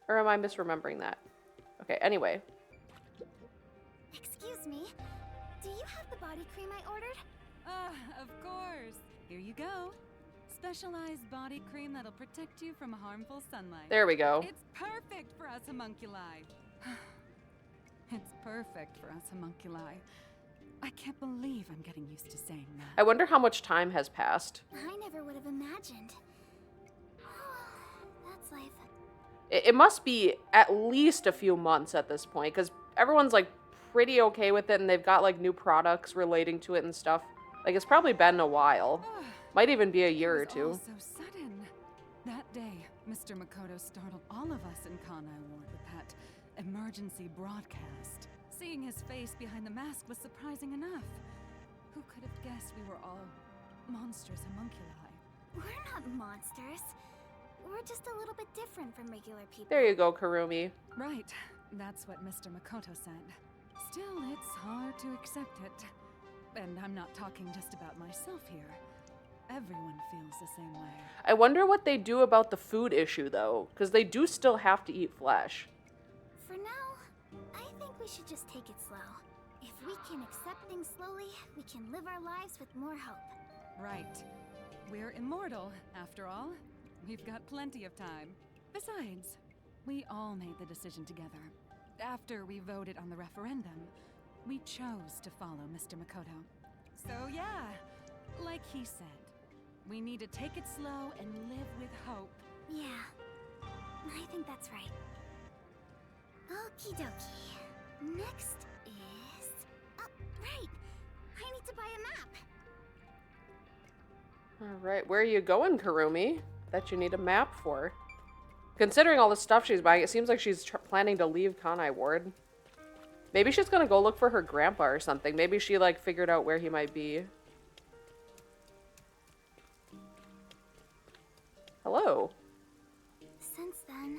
Or am I misremembering that? Okay, anyway. Excuse me. Do you have the body cream I ordered? Of course. Here you go. Specialized body cream that'll protect you from harmful sunlight. There we go. It's perfect for us homunculi. It's perfect for us homunculi. I can't believe I'm getting used to saying that. I wonder how much time has passed. I never would have imagined. That's life. It must be at least a few months at this point, because everyone's, like, pretty okay with it, and they've got, like, new products relating to it and stuff. Like, it's probably been a while. Might even be a year or It was two. all so sudden. That day, Mr. Makoto startled all of us in Kanai Ward with that emergency broadcast. Seeing his face behind the mask was surprising enough. Who could have guessed we were all monstrous homunculi? We're not monsters. We're just a little bit different from regular people. There you go, Karumi. Right, that's what Mr. Makoto said. Still, it's hard to accept it. And I'm not talking just about myself here. Everyone feels the same way. I wonder what they do about the food issue, though, because they do still have to eat flesh. For now, I think we should just take it slow. If we can accept things slowly, we can live our lives with more hope. Right. We're immortal, after all. We've got plenty of time. Besides, we all made the decision together. After we voted on the referendum, we chose to follow Mr. Makoto. So yeah, like he said, we need to take it slow and live with hope. Yeah, I think that's right. Okie dokie. Next is... oh, right! I need to buy a map! Alright, where are you going, Karumi? That you need a map for. Considering all the stuff she's buying, it seems like she's planning to leave Kanai Ward. Maybe she's gonna go look for her grandpa or something. Maybe she, like, figured out where he might be. Hello. Since then,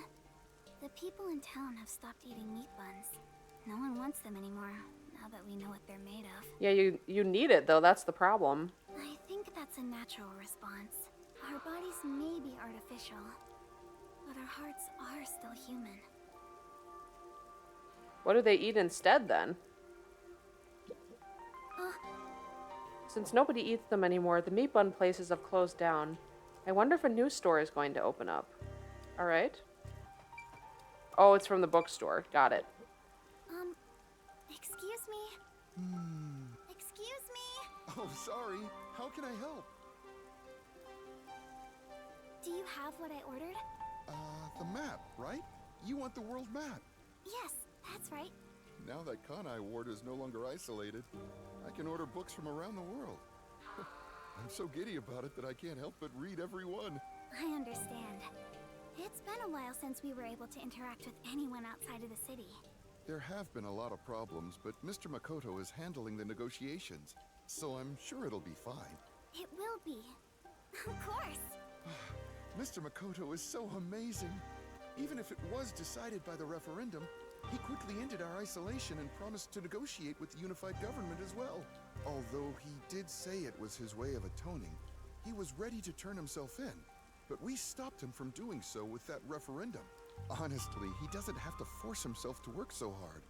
the people in town have stopped eating meat buns. No one wants them anymore, now that we know what they're made of. Yeah, you need it, though. That's the problem. I think that's a natural response. Our bodies may be artificial, but our hearts are still human. What do they eat instead, then? Since nobody eats them anymore, the meat bun places have closed down. I wonder if a new store is going to open up. Alright. Oh, it's from the bookstore. Got it. Excuse me? Excuse me? Oh, sorry. How can I help? Do you have what I ordered? The map, right? You want the world map. Yes, that's right. Now that Kanai Ward is no longer isolated, I can order books from around the world. I'm so giddy about it that I can't help but read every one. I understand. It's been a while since we were able to interact with anyone outside of the city. There have been a lot of problems, but Mr. Makoto is handling the negotiations, so I'm sure it'll be fine. It will be. Of course. Mr. Makoto is so amazing. Even if it was decided by the referendum, he quickly ended our isolation and promised to negotiate with the unified government as well. Although he did say it was his way of atoning, he was ready to turn himself in. But we stopped him from doing so with that referendum. Honestly, he doesn't have to force himself to work so hard.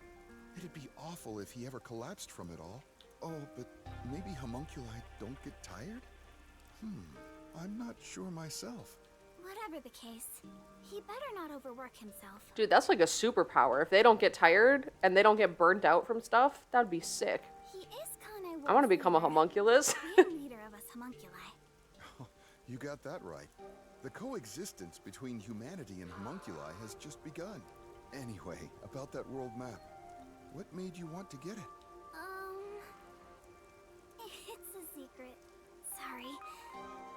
It'd be awful if he ever collapsed from it all. Oh, but maybe homunculi don't get tired? I'm not sure myself. Whatever the case, he better not overwork himself. Dude, that's like a superpower. If they don't get tired and they don't get burnt out from stuff, that would be sick. He is Kanai I want to become a homunculus. and leader of us homunculi. You got that right. The coexistence between humanity and homunculi has just begun. Anyway, about that world map. What made you want to get it? It's a secret. Sorry.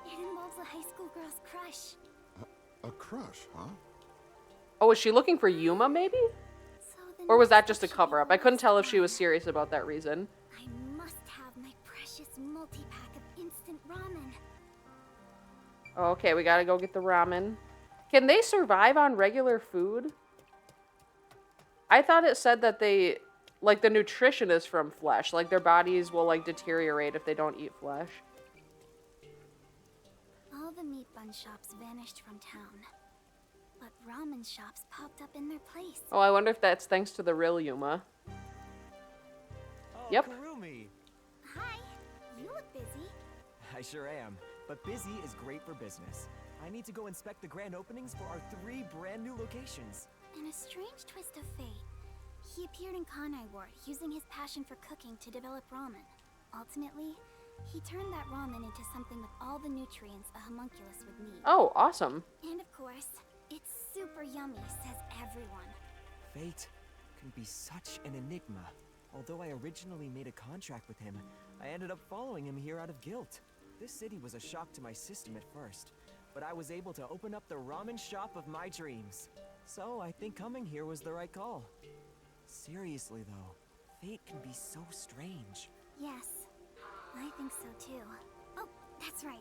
It involves a high school girl's crush. A crush, huh? Oh, was she looking for Yuma, maybe? So the Or was next that just a step should be cover-up? I couldn't tell if she was Water's serious about that reason. I must have my precious multi-pack of instant ramen. Okay, we gotta go get the ramen. Can they survive on regular food? I thought it said that they, like, the nutrition is from flesh. Like, their bodies will, like, deteriorate if they don't eat flesh. All the meat bun shops vanished from town. But ramen shops popped up in their place. Oh, I wonder if that's thanks to the real Yuma. Oh, Yep. Kurumi! Hi, you look busy. I sure am. But busy is great for business. I need to go inspect the grand openings for our 3 brand new locations. In a strange twist of fate, he appeared in Kanai Ward using his passion for cooking to develop ramen. Ultimately, he turned that ramen into something with all the nutrients a homunculus would need. Oh, awesome. And of course, it's super yummy, says everyone. Fate can be such an enigma. Although I originally made a contract with him, I ended up following him here out of guilt. This city was a shock to my system at first, but I was able to open up the ramen shop of my dreams. So I think coming here was the right call. Seriously though, fate can be so strange. Yes, I think so too. Oh, that's right.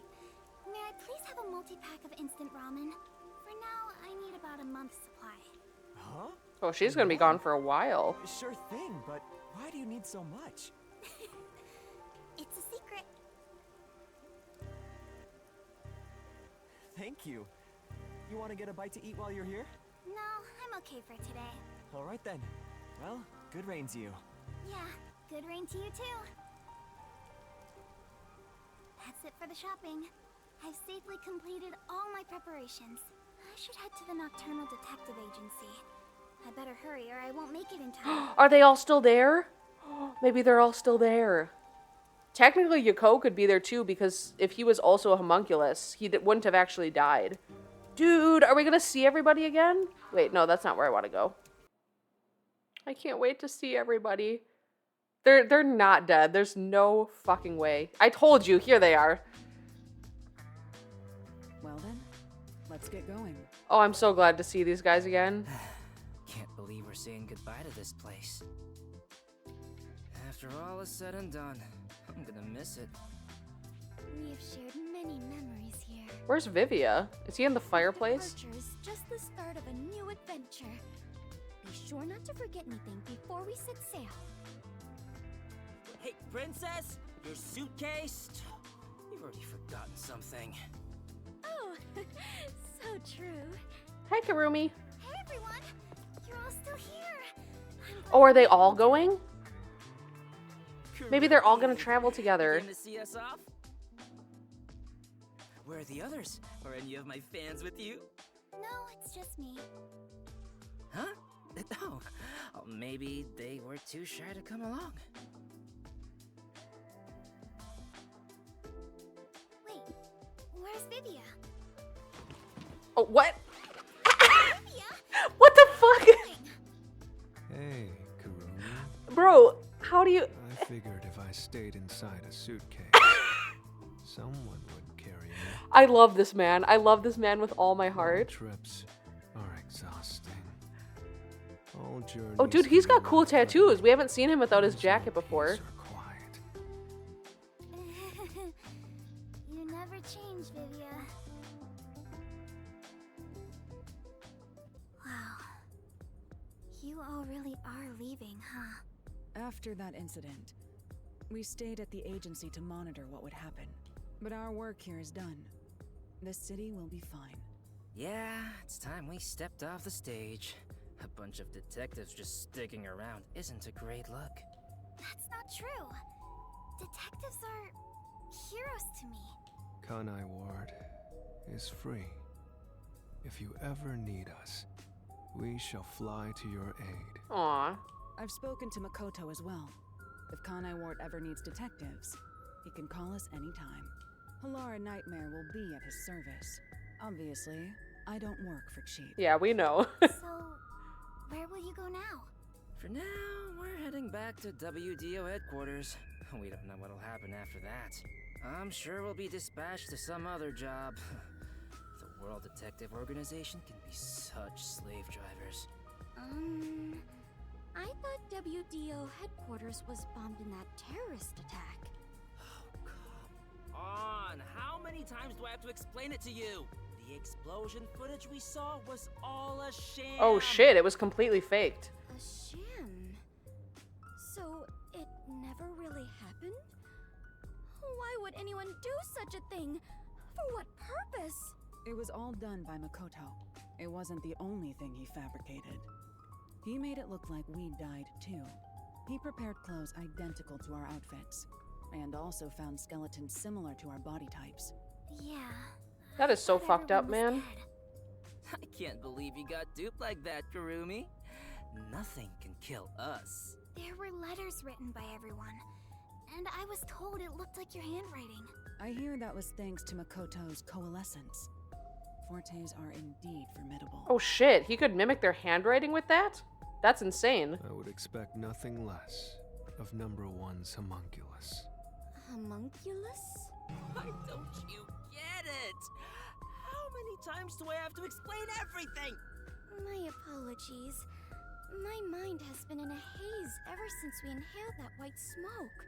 May I please have a multi-pack of instant ramen? For now, I need about a month's supply. Huh? Oh, she's gonna be gone for a while. Sure thing, but why do you need so much? It's a secret. Thank you. You want to get a bite to eat while you're here? No, I'm okay for today. All right then. Well, good rain to you. Yeah, good rain to you too. That's it for the shopping. I've safely completed all my preparations. I should head to the Nocturnal Detective Agency. I better hurry or I won't make it in time. Are they all still there? Maybe they're all still there. Technically, Yako could be there too, because if he was also a homunculus, he wouldn't have actually died. Dude, are we gonna see everybody again? Wait, no, that's not where I want to go. I can't wait to see everybody. They're not dead. There's no fucking way. I told you, here they are. Well then, let's get going. Oh, I'm so glad to see these guys again. Can't believe we're saying goodbye to this place. After all is said and done, I'm gonna miss it. We have shared many memories here. Where's Vivia? Is he in the fireplace? Departure is just the start of a new adventure. Be sure not to forget anything before we set sail. Hey, princess! Your suitcase? You've already forgotten something. Oh, so true. Hi, Karumi. Hey everyone, you're all still here. Oh, are they all going? Maybe they're all gonna travel together. Came to see us off? Where are the others? Are any of my fans with you? No, it's just me. Huh? Oh, maybe they were too shy to come along. Wait, where's Vivia? Oh, what? Vivia? What the fuck? Hey, Kurumi. Bro, how do you... I figured if I stayed inside a suitcase, someone would carry me. I love this man. I love this man with all my All heart. trips are exhausting. All journeys Oh, dude, he's can got be cool rough, but tattoos. We haven't seen him without his there's jacket no before. peace or quiet. You never change, Vivia. Wow. You all really are leaving, huh? After that incident, we stayed at the agency to monitor what would happen. But our work here is done. This city will be fine. Yeah, it's time we stepped off the stage. A bunch of detectives just sticking around isn't a great look. That's not true. Detectives are heroes to me. Kanai Ward is free. If you ever need us, we shall fly to your aid. Aw. I've spoken to Makoto as well. If Kanai Ward ever needs detectives, he can call us anytime. Halara Nightmare will be at his service. Obviously, I don't work for cheap. Yeah, we know. So, where will you go now? For now, we're heading back to WDO headquarters. We don't know what'll happen after that. I'm sure we'll be dispatched to some other job. The World Detective Organization can be such slave drivers. I thought WDO headquarters was bombed in that terrorist attack. Oh, come on! How many times do I have to explain it to you? The explosion footage we saw was all a sham! Oh shit, it was completely faked. A sham? So, it never really happened? Why would anyone do such a thing? For what purpose? It was all done by Makoto. It wasn't the only thing he fabricated. He made it look like we died too. He prepared clothes identical to our outfits, and also found skeletons similar to our body types. Yeah. That is so thought fucked up, everyone was man. dead. I can't believe you got duped like that, Kurumi. Nothing can kill us. There were letters written by everyone, and I was told it looked like your handwriting. I hear that was thanks to Makoto's coalescence. Fortes are indeed formidable. Oh shit, he could mimic their handwriting with that? That's insane. I would expect nothing less of number one's homunculus. Homunculus? Why don't you get it? How many times do I have to explain everything? My apologies. My mind has been in a haze ever since we inhaled that white smoke.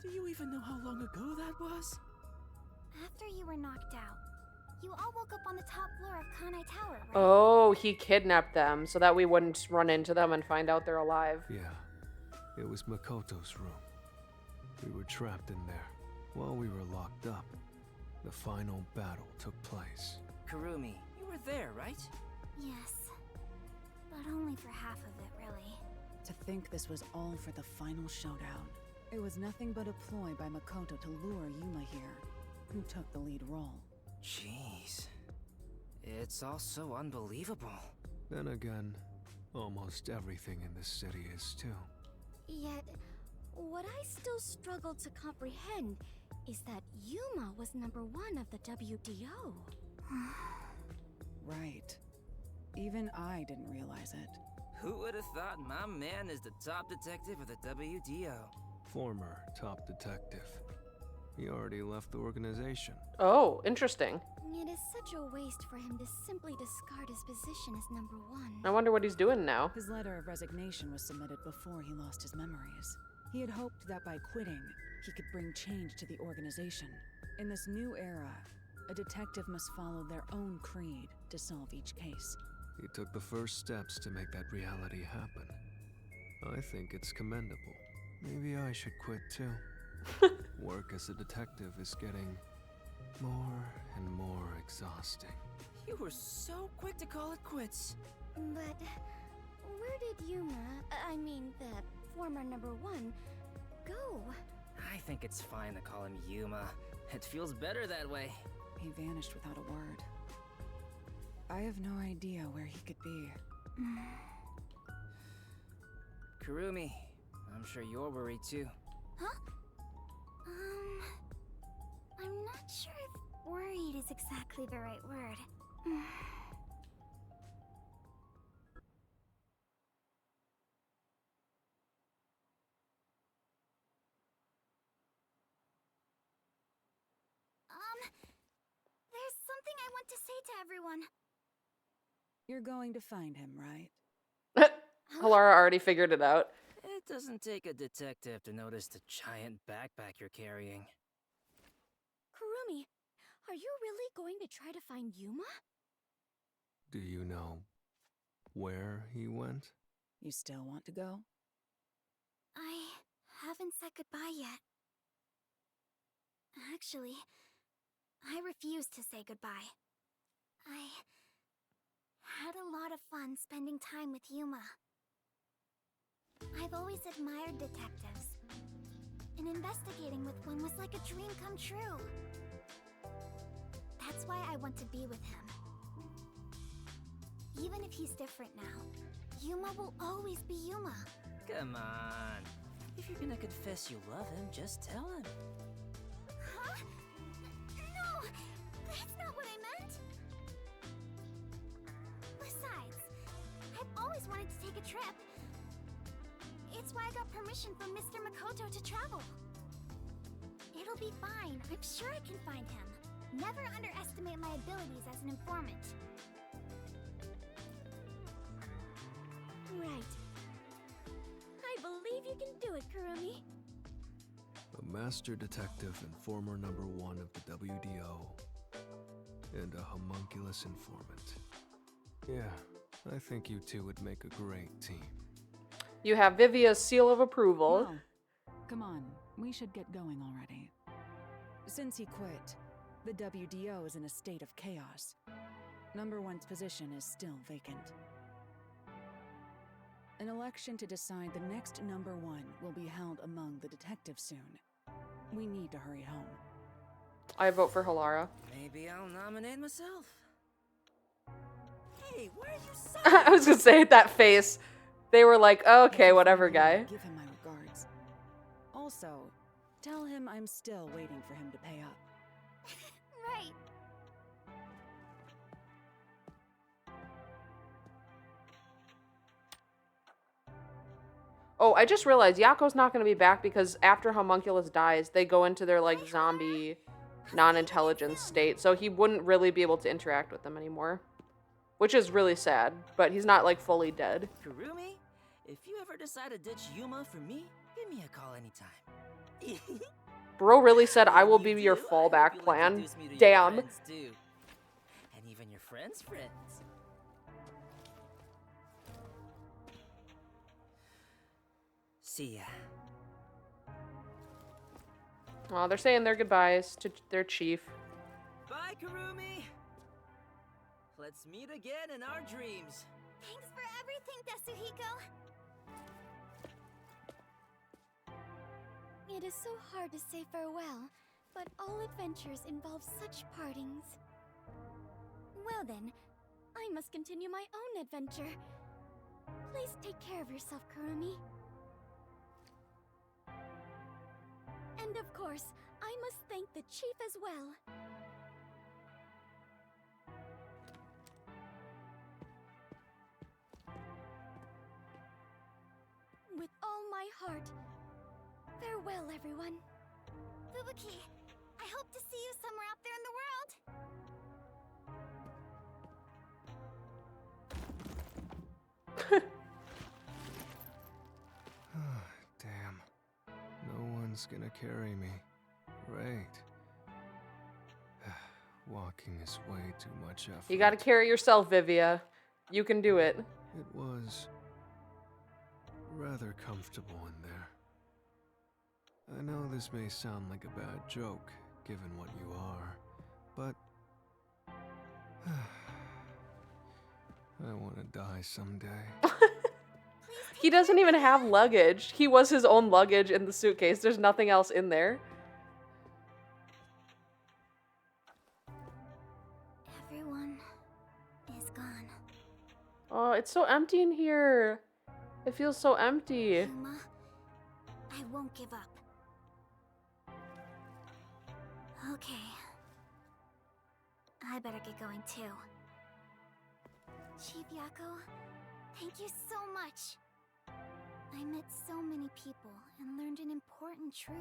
Do you even know how long ago that was? After you were knocked out, you all woke up on the top floor of Kanai Tower, right? Oh, he kidnapped them so that we wouldn't run into them and find out they're alive. Yeah, it was Makoto's room. We were trapped in there. While we were locked up, the final battle took place. Kurumi, you were there, right? Yes. But only for half of it, really. To think this was all for the final showdown. It was nothing but a ploy by Makoto to lure Yuma here, who took the lead role. Jeez. It's all so unbelievable. Then again, almost everything in this city is too. Yet, what I still struggle to comprehend is that Yuma was #1 of the WDO. Right. Even I didn't realize it. Who would have thought my man is the top detective of the WDO? Former top detective. He already left the organization. Oh, interesting. It is such a waste for him to simply discard his position as #1. I wonder what he's doing now. His letter of resignation was submitted before he lost his memories. He had hoped that by quitting, he could bring change to the organization. In this new era, a detective must follow their own creed to solve each case. He took the first steps to make that reality happen. I think it's commendable. Maybe I should quit too. Work as a detective is getting more and more exhausting. You were so quick to call it quits. But where did Yuma, I mean the former #1, go? I think it's fine to call him Yuma. It feels better that way. He vanished without a word. I have no idea where he could be. Kurumi, I'm sure you're worried too. Huh? I'm not sure if worried is exactly the right word. There's something I want to say to everyone. You're going to find him, right? Halara already figured it out. It doesn't take a detective to notice the giant backpack you're carrying. Kurumi, are you really going to try to find Yuma? Do you know where he went? You still want to go? I haven't said goodbye yet. Actually, I refuse to say goodbye. I had a lot of fun spending time with Yuma. I've always admired detectives, and investigating with one was like a dream come true. That's why I want to be with him. Even if he's different now, Yuma will always be Yuma. Come on. If you're gonna confess you love him, just tell him. Huh? No! That's not what I meant! Besides, I've always wanted to take a trip. It's why I got permission from Mr. Makoto to travel. It'll be fine. I'm sure I can find him. Never underestimate my abilities as an informant. Right. I believe you can do it, Kurumi. A master detective and former #1 of the WDO. And a homunculus informant. Yeah, I think you two would make a great team. You have Vivia's seal of approval. Well, come on, we should get going already. Since he quit, the WDO is in a state of chaos. #1's position is still vacant. An election to decide the next #1 will be held among the detectives soon. We need to hurry home. I vote for Halara. Maybe I'll nominate myself. Hey, where are you I was gonna say that face. They were like, okay, whatever, guy. Give him my regards. Also, tell him I'm still waiting for him to pay up. Right. Oh, I just realized Yako's not gonna be back because after Homunculus dies, they go into their like zombie non-intelligence state, so he wouldn't really be able to interact with them anymore. Which is really sad, but he's not like fully dead. Kurumi, if you ever decide to ditch Yuma for me, give me a call anytime. Bro really said I will be You your do? I hope fallback you'll plan. introduce me to your Damn. friends, too. And even your friends' friends. See ya. Oh, they're saying their goodbyes to their chief. Bye, Kurumi. Let's meet again in our dreams. Thanks for everything, Tetsuhiko. It is so hard to say farewell, but all adventures involve such partings. Well then, I must continue my own adventure. Please take care of yourself, Kurumi. And of course, I must thank the chief as well. With all my heart, farewell, everyone. Fubuki, I hope to see you somewhere out there in the world. Damn. No one's gonna carry me. Great. Walking is way too much effort. You gotta carry yourself, Vivia. You can do it. It was rather comfortable in there. I know this may sound like a bad joke, given what you are, but I want to die someday. He doesn't even have luggage. He was his own luggage in the suitcase. There's nothing else in there. Everyone is gone. Oh, it's so empty in here. It feels so empty. Yuma, I won't give up. Okay. I better get going too. Chief Yako, thank you so much. I met so many people and learned an important truth.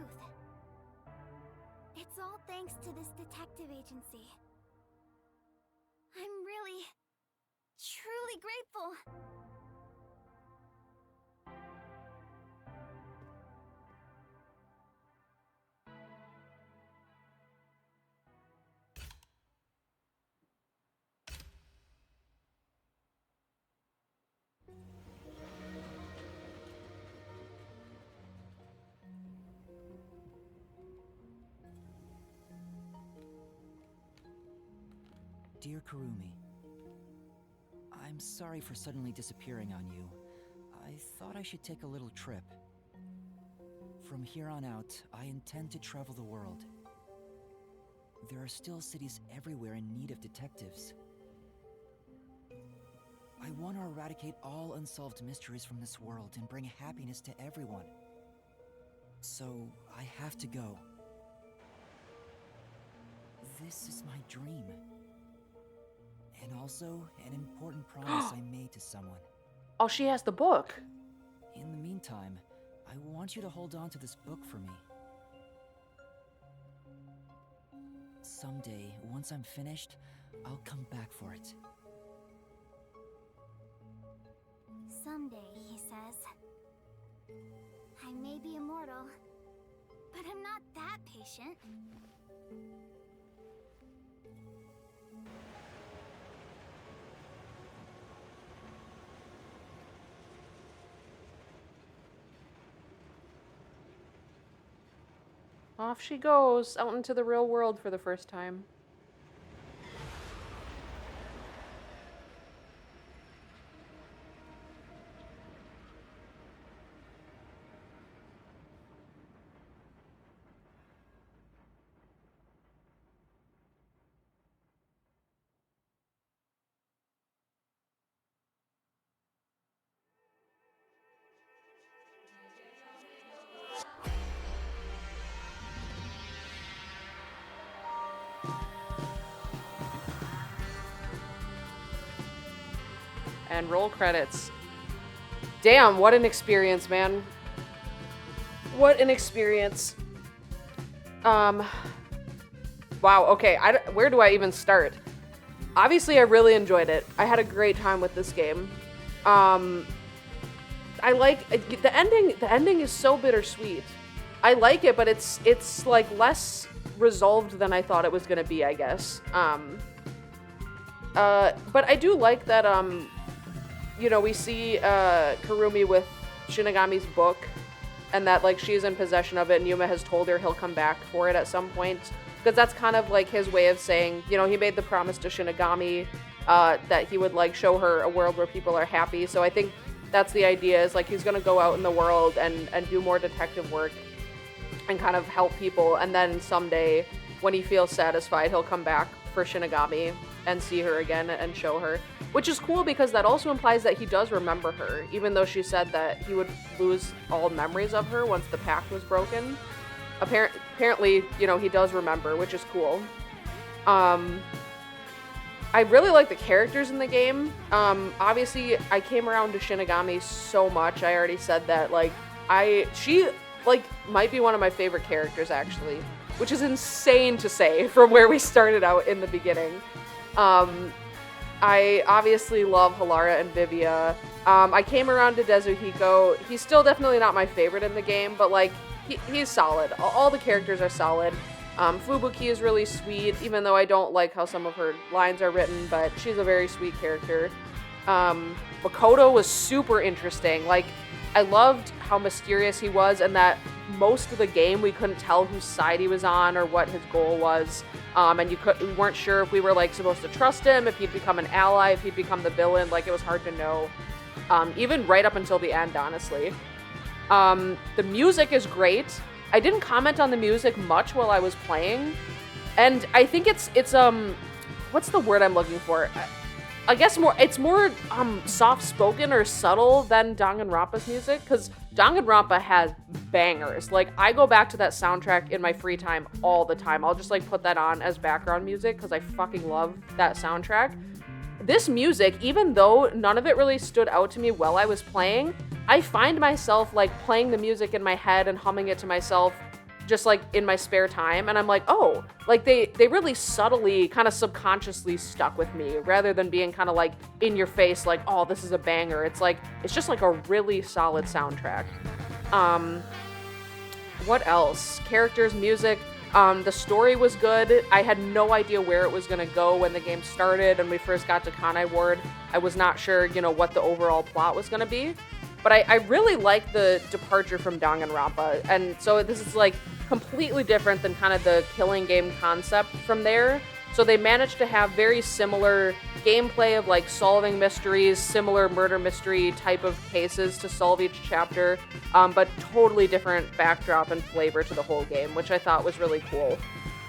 It's all thanks to this detective agency. I'm really, truly grateful. Dear Kurumi, I'm sorry for suddenly disappearing on you. I thought I should take a little trip. From here on out, I intend to travel the world. There are still cities everywhere in need of detectives. I want to eradicate all unsolved mysteries from this world and bring happiness to everyone. So, I have to go. This is my dream. And also, an important promise I made to someone. Oh, she has the book. In the meantime, I want you to hold on to this book for me. someday, once I'm finished, I'll come back for it. Someday, he says. I may be immortal, but I'm not that patient. Off she goes, out into the real world for the first time. And roll credits. Damn, what an experience, man. What an experience. Wow, okay, where do I even start? Obviously, I really enjoyed it. I had a great time with this game. I like the ending. The ending is so bittersweet. I like it, but it's like less resolved than I thought it was gonna be, I guess. But I do like that, you know, we see Kurumi with Shinigami's book, and that, like, she's in possession of it, and Yuma has told her he'll come back for it at some point. Because that's kind of, like, his way of saying, you know, he made the promise to Shinigami that he would, like, show her a world where people are happy. So I think that's the idea, is, like, he's going to go out in the world and do more detective work and kind of help people. And then someday, when he feels satisfied, he'll come back for Shinigami and see her again and show her. Which is cool because that also implies that he does remember her, even though she said that he would lose all memories of her once the pact was broken. Apparently, you know, he does remember, which is cool. I really like the characters in the game. Obviously, I came around to Shinigami so much. I already said that. Like, she might be one of my favorite characters, actually, which is insane to say from where we started out in the beginning. I obviously love Halara and Vivia. I came around to Dezuhiko. He's still definitely not my favorite in the game, but, like, he's solid. All the characters are solid. Fubuki is really sweet, even though I don't like how some of her lines are written, but she's a very sweet character. Makoto was super interesting. Like, I loved how mysterious he was, and that most of the game we couldn't tell whose side he was on or what his goal was. And we weren't sure if we were, like, supposed to trust him, if he'd become an ally, if he'd become the villain. Like, it was hard to know. Even right up until the end, honestly. The music is great. I didn't comment on the music much while I was playing. And I think it's what's the word I'm looking for? I guess it's more soft-spoken or subtle than Danganronpa's music, because Danganronpa has bangers. Like, I go back to that soundtrack in my free time all the time. I'll just, like, put that on as background music because I fucking love that soundtrack. This music, even though none of it really stood out to me while I was playing, I find myself, like, playing the music in my head and humming it to myself just, like, in my spare time, and I'm like, oh, like, they really subtly, kind of subconsciously stuck with me, rather than being kind of, like, in your face, like, oh, this is a banger. It's like, it's just, like, a really solid soundtrack. What else? Characters, music. The story was good. I had no idea where it was going to go when the game started and we first got to Kanai Ward. I was not sure, you know, what the overall plot was going to be. But I really like the departure from Danganronpa. And so this is, like, completely different than kind of the killing game concept from there. So they managed to have very similar gameplay of, like, solving mysteries, similar murder mystery type of cases to solve each chapter, but totally different backdrop and flavor to the whole game, which I thought was really cool.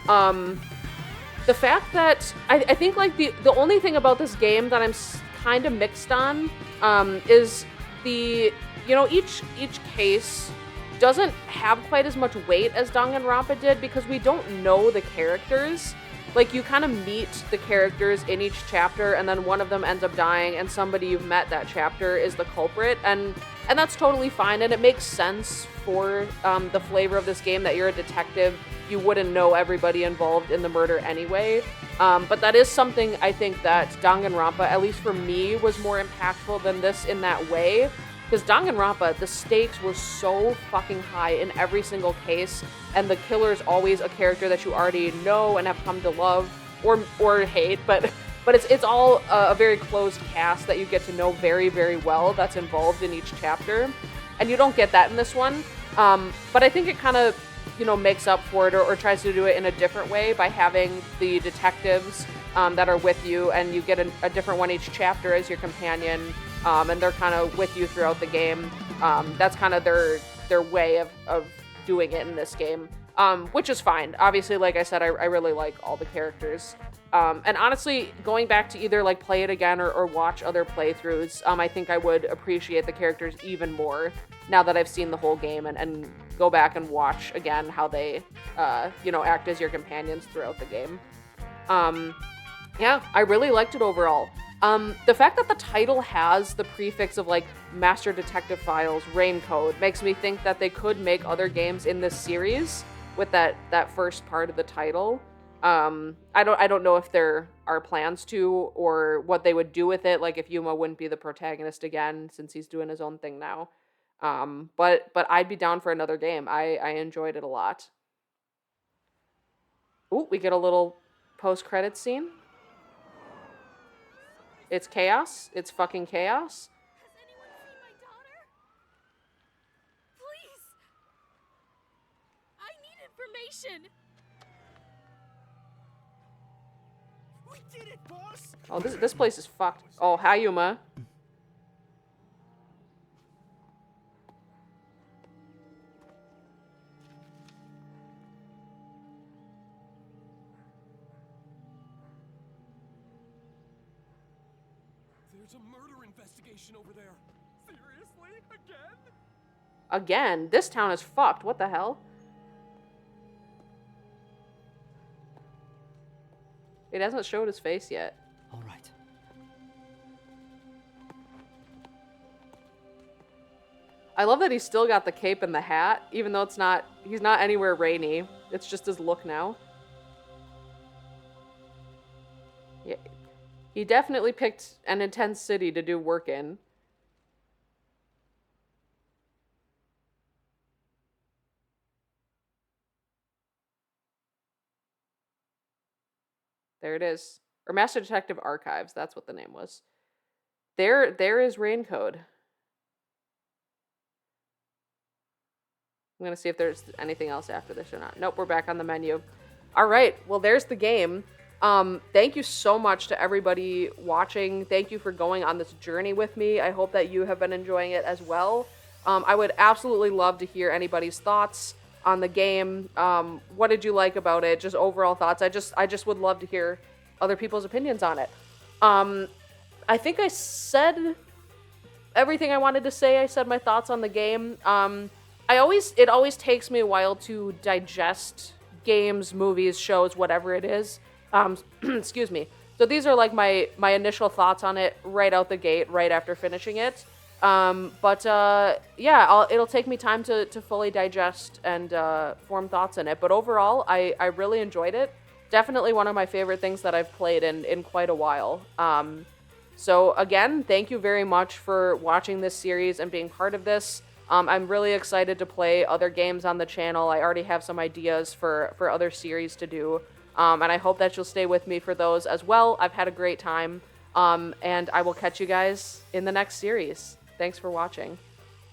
The fact that I think, like, the only thing about this game that I'm kind of mixed on is the, you know, each case doesn't have quite as much weight as Danganronpa did because we don't know the characters. Like, you kind of meet the characters in each chapter, and then one of them ends up dying, and somebody you've met that chapter is the culprit, and that's totally fine, and it makes sense for the flavor of this game that you're a detective you wouldn't know everybody involved in the murder anyway. But that is something I think that Danganronpa, at least for me, was more impactful than this in that way. Because Danganronpa, the stakes were so fucking high in every single case, and the killer's always a character that you already know and have come to love or hate, but it's all a very closed cast that you get to know very, very well that's involved in each chapter. And you don't get that in this one. But I think it kind of, makes up for it or tries to do it in a different way by having the detectives that are with you, and you get a different one each chapter as your companion, and they're kind of with you throughout the game. That's kind of their way of doing it in this game, which is fine. Obviously, like I said, I really like all the characters. And honestly, going back to either like play it again or watch other playthroughs, I think I would appreciate the characters even more now that I've seen the whole game and go back and watch again how they, act as your companions throughout the game. Yeah, I really liked it overall. The fact that the title has the prefix of like Master Detective Files, Rain Code, makes me think that they could make other games in this series with that first part of the title. I don't know if there are plans to or what they would do with it, like if Yuma wouldn't be the protagonist again since he's doing his own thing now. But I'd be down for another game. I enjoyed it a lot. Ooh, we get a little post-credits scene. It's chaos. It's fucking chaos. Has anyone seen my daughter? Please! I need information! We did it, boss! Oh, this place is fucked. Oh, hi, Yuma. There's a murder investigation over there. Seriously? Again? Again? This town is fucked. What the hell? It hasn't showed his face yet. All right. I love that he's still got the cape and the hat, even though he's not anywhere rainy. It's just his look now. Yeah. He definitely picked an intense city to do work in. There it is. Or Master Detective Archives, that's what the name was. There is Rain Code. I'm gonna see if there's anything else after this or not. Nope, we're back on the menu. All right, well, there's the game. Thank you so much to everybody watching. Thank you for going on this journey with me. I hope that you have been enjoying it as well. I would absolutely love to hear anybody's thoughts on the game. What did you like about it? Just overall thoughts. I just would love to hear other people's opinions on it. I think I said everything I wanted to say. I said my thoughts on the game. It always takes me a while to digest games, movies, shows, whatever it is. Excuse me. So these are like my initial thoughts on it right out the gate, right after finishing it. Yeah, it'll take me time to fully digest and form thoughts in it. But overall, I really enjoyed it. Definitely one of my favorite things that I've played in quite a while. So again, thank you very much for watching this series and being part of this. I'm really excited to play other games on the channel. I already have some ideas for other series to do. And I hope that you'll stay with me for those as well. I've had a great time. And I will catch you guys in the next series. Thanks for watching.